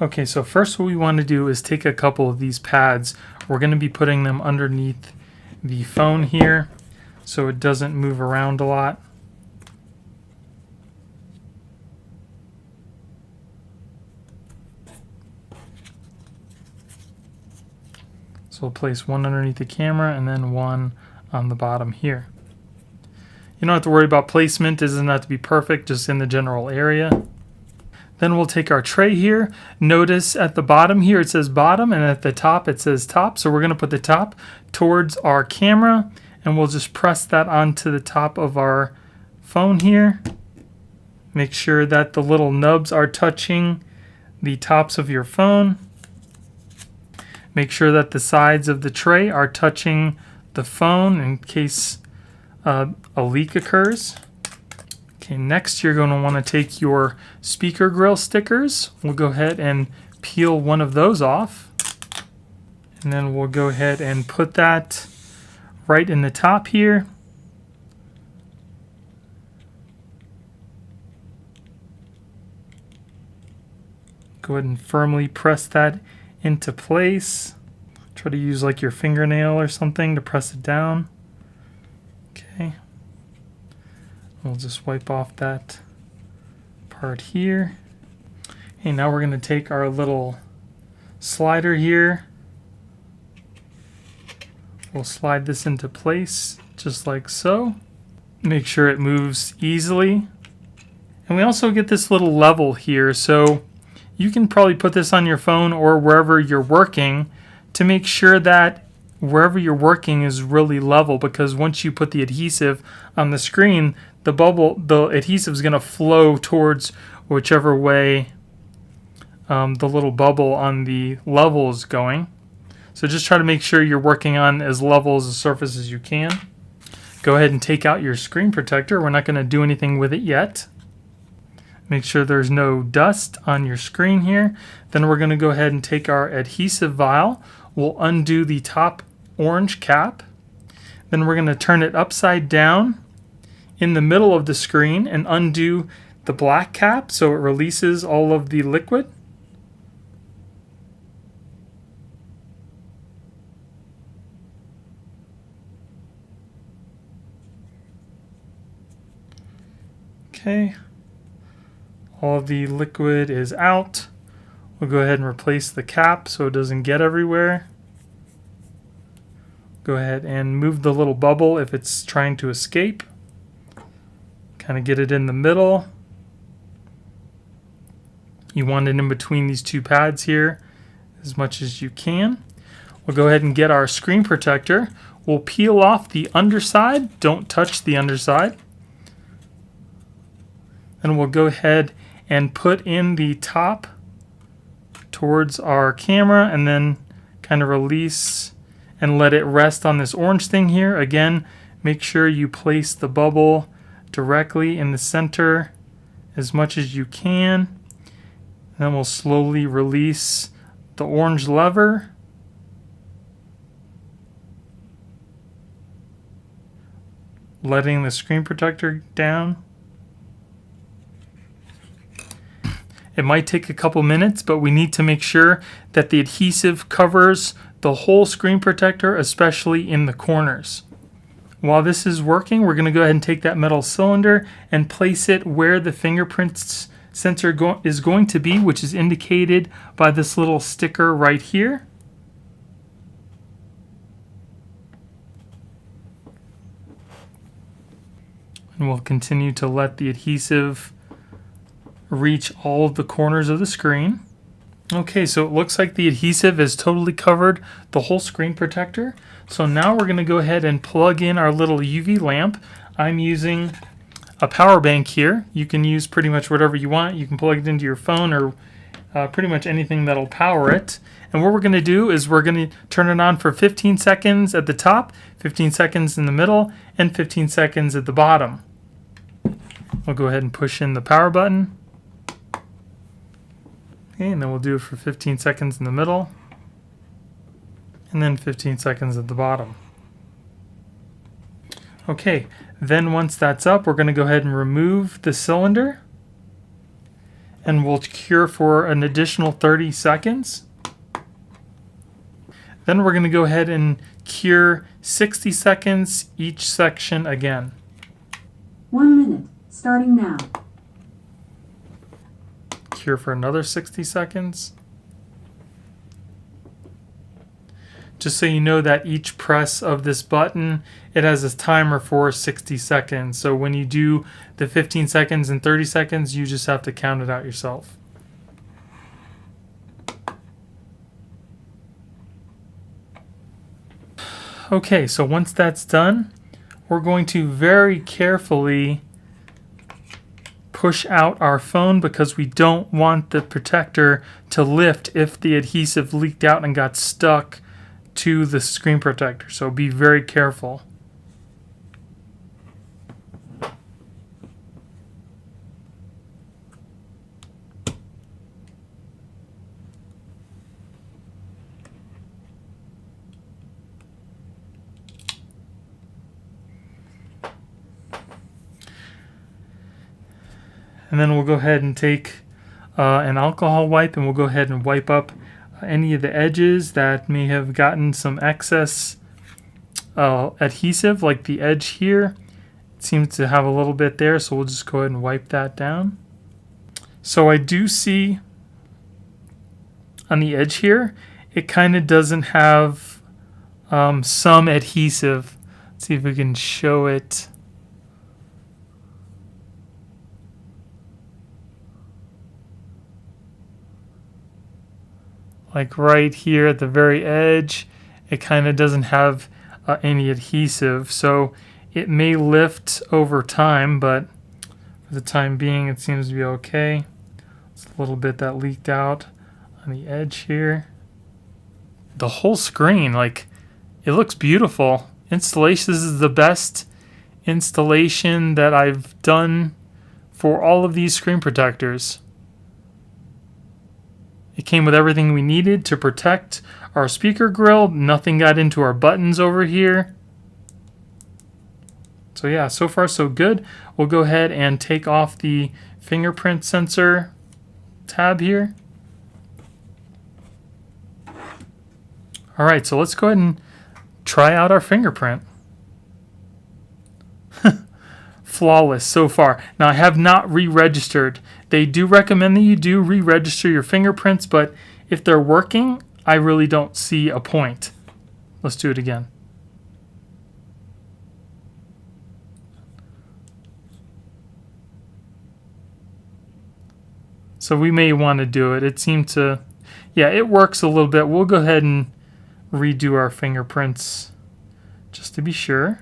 Okay, so first what we want to do is take a couple of these pads. We're going to be putting them underneath the phone here so it doesn't move around a lot. So we'll place one underneath the camera and then one on the bottom here. You don't have to worry about placement. It doesn't have to be perfect, just in the general area. Then we'll take our tray here. Notice at the bottom here it says bottom, and at the top it says top. So we're going to put the top towards our camera, and we'll just press that onto the top of our phone here. Make sure that the little nubs are touching the tops of your phone. Make sure that the sides of the tray are touching the phone in case a leak occurs. Okay, next you're going to want to take your speaker grill stickers. We'll go ahead and peel one of those off. And then we'll go ahead and put that right in the top here. Go ahead and firmly press that into place. Try to use like your fingernail or something to press it down. Okay. We'll just wipe off that part here. Okay, now we're going to take our little slider here. We'll slide this into place just like so. Make sure it moves easily. And we also get this little level here, so you can probably put this on your phone or wherever you're working to make sure that wherever you're working is really level, because once you put the adhesive on the screen, the adhesive is going to flow towards whichever way the little bubble on the level is going. So just try to make sure you're working on as level as a surface as you can. Go ahead and take out your screen protector. We're not going to do anything with it yet. Make sure there's no dust on your screen here. Then we're going to go ahead and take our adhesive vial. We'll undo the top orange cap. Then we're going to turn it upside down in the middle of the screen and undo the black cap so it releases all of the liquid. Okay. All of the liquid is out. We'll go ahead and replace the cap so it doesn't get everywhere. Go ahead and move the little bubble if it's trying to escape. Kind of get it in the middle. You want it in between these two pads here as much as you can. We'll go ahead and get our screen protector. We'll peel off the underside. Don't touch the underside. And we'll go ahead and put in the top towards our camera and then kind of release and let it rest on this orange thing here. Again, make sure you place the bubble directly in the center as much as you can. And then we'll slowly release the orange lever. Letting the screen protector down. It might take a couple minutes, but we need to make sure that the adhesive covers the whole screen protector, especially in the corners. While this is working, we're going to go ahead and take that metal cylinder and place it where the fingerprints sensor is going to be, which is indicated by this little sticker right here. And we'll continue to let the adhesive reach all of the corners of the screen. Okay, so it looks like the adhesive has totally covered the whole screen protector. So now we're going to go ahead and plug in our little UV lamp. I'm using a power bank here. You can use pretty much whatever you want. You can plug it into your phone or pretty much anything that'll power it. And what we're going to do is we're going to turn it on for 15 seconds at the top, 15 seconds in the middle, and 15 seconds at the bottom. We'll go ahead and push in the power button. Okay, and then we'll do it for 15 seconds in the middle, and then 15 seconds at the bottom. Okay, then once that's up, we're going to go ahead and remove the cylinder, and we'll cure for an additional 30 seconds. Then we're going to go ahead and cure 60 seconds each section again. 1 minute, starting now. Cure for another 60 seconds. Just so you know that each press of this button, it has a timer for 60 seconds. So when you do the 15 seconds and 30 seconds, you just have to count it out yourself. Okay, so once that's done, we're going to very carefully push out our phone because we don't want the protector to lift if the adhesive leaked out and got stuck to the screen protector. So be very careful. And then we'll go ahead and take an alcohol wipe and we'll go ahead and wipe up any of the edges that may have gotten some excess adhesive, like the edge here. It seems to have a little bit there, so we'll just go ahead and wipe that down. So I do see on the edge here, it kind of doesn't have some adhesive. Let's see if we can show it. Like right here at the very edge, it kind of doesn't have any adhesive. So it may lift over time, but for the time being, it seems to be okay. It's a little bit that leaked out on the edge here. The whole screen, like, it looks beautiful. Installation, this is the best installation that I've done for all of these screen protectors. It came with everything we needed to protect our speaker grill. Nothing got into our buttons over here. So yeah, so far so good. We'll go ahead and take off the fingerprint sensor tab here. All right, so let's go ahead and try out our fingerprint. Flawless so far. Now I have not re-registered. They do recommend that you do re-register your fingerprints, but if they're working, I really don't see a point. Let's do it again. So we may want to do it. It seemed to, yeah, it works a little bit. We'll go ahead and redo our fingerprints just to be sure.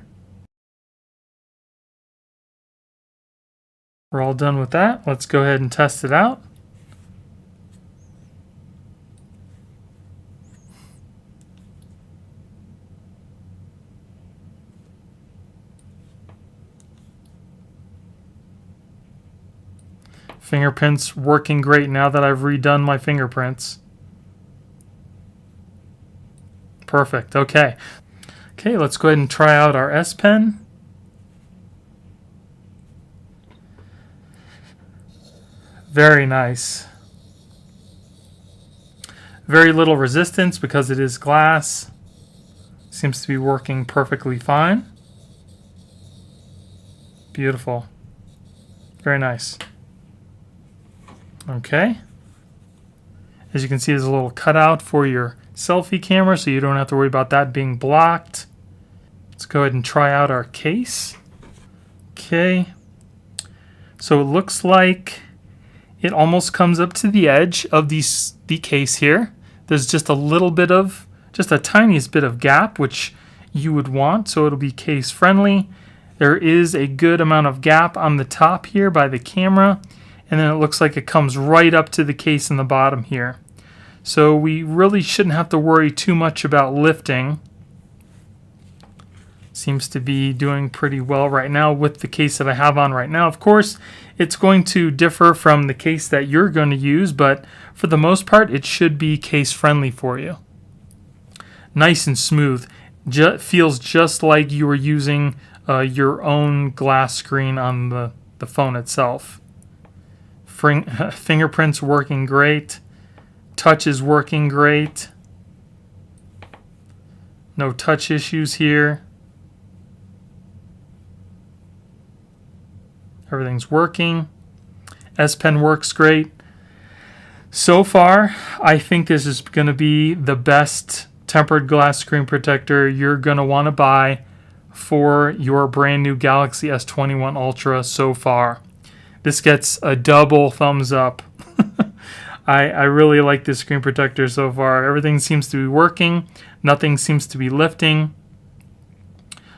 We're all done with that. Let's go ahead and test it out. Fingerprints working great now that I've redone my fingerprints. Perfect. Okay. Okay, let's go ahead and try out our S Pen. Very nice. Very little resistance because it is glass. Seems to be working perfectly fine. Beautiful. Very nice. Okay. As you can see, there's a little cutout for your selfie camera, so you don't have to worry about that being blocked. Let's go ahead and try out our case. Okay. So it looks like it almost comes up to the edge of the case here. There's just a little bit of, just a tiniest bit of gap, which you would want, so it'll be case friendly. There is a good amount of gap on the top here by the camera, and then it looks like it comes right up to the case in the bottom here. So we really shouldn't have to worry too much about lifting. Seems to be doing pretty well right now with the case that I have on right now. Of course, it's going to differ from the case that you're going to use, but for the most part, it should be case friendly for you. Nice and smooth. Feels just like you were using your own glass screen on the phone itself. Fingerprints working great. Touch is working great. No touch issues here. Everything's working. S Pen works great. So far, I think this is going to be the best tempered glass screen protector you're going to want to buy for your brand new Galaxy S21 Ultra so far. This gets a double thumbs up. I really like this screen protector so far. Everything seems to be working. Nothing seems to be lifting.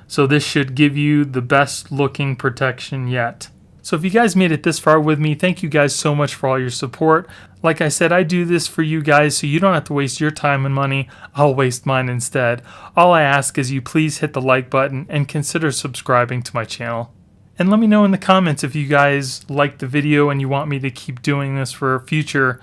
So this should give you the best looking protection yet. So if you guys made it this far with me, thank you guys so much for all your support. Like I said, I do this for you guys so you don't have to waste your time and money. I'll waste mine instead. All I ask is you please hit the like button and consider subscribing to my channel. And let me know in the comments if you guys liked the video and you want me to keep doing this for future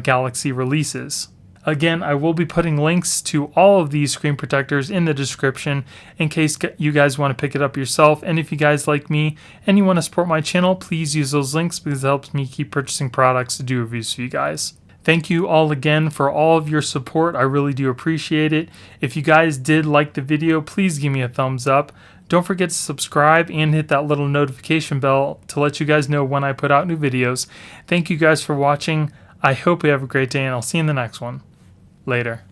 Galaxy releases. Again, I will be putting links to all of these screen protectors in the description in case you guys want to pick it up yourself. And if you guys like me and you want to support my channel, please use those links because it helps me keep purchasing products to do reviews for you guys. Thank you all again for all of your support. I really do appreciate it. If you guys did like the video, please give me a thumbs up. Don't forget to subscribe and hit that little notification bell to let you guys know when I put out new videos. Thank you guys for watching. I hope you have a great day, and I'll see you in the next one. Later.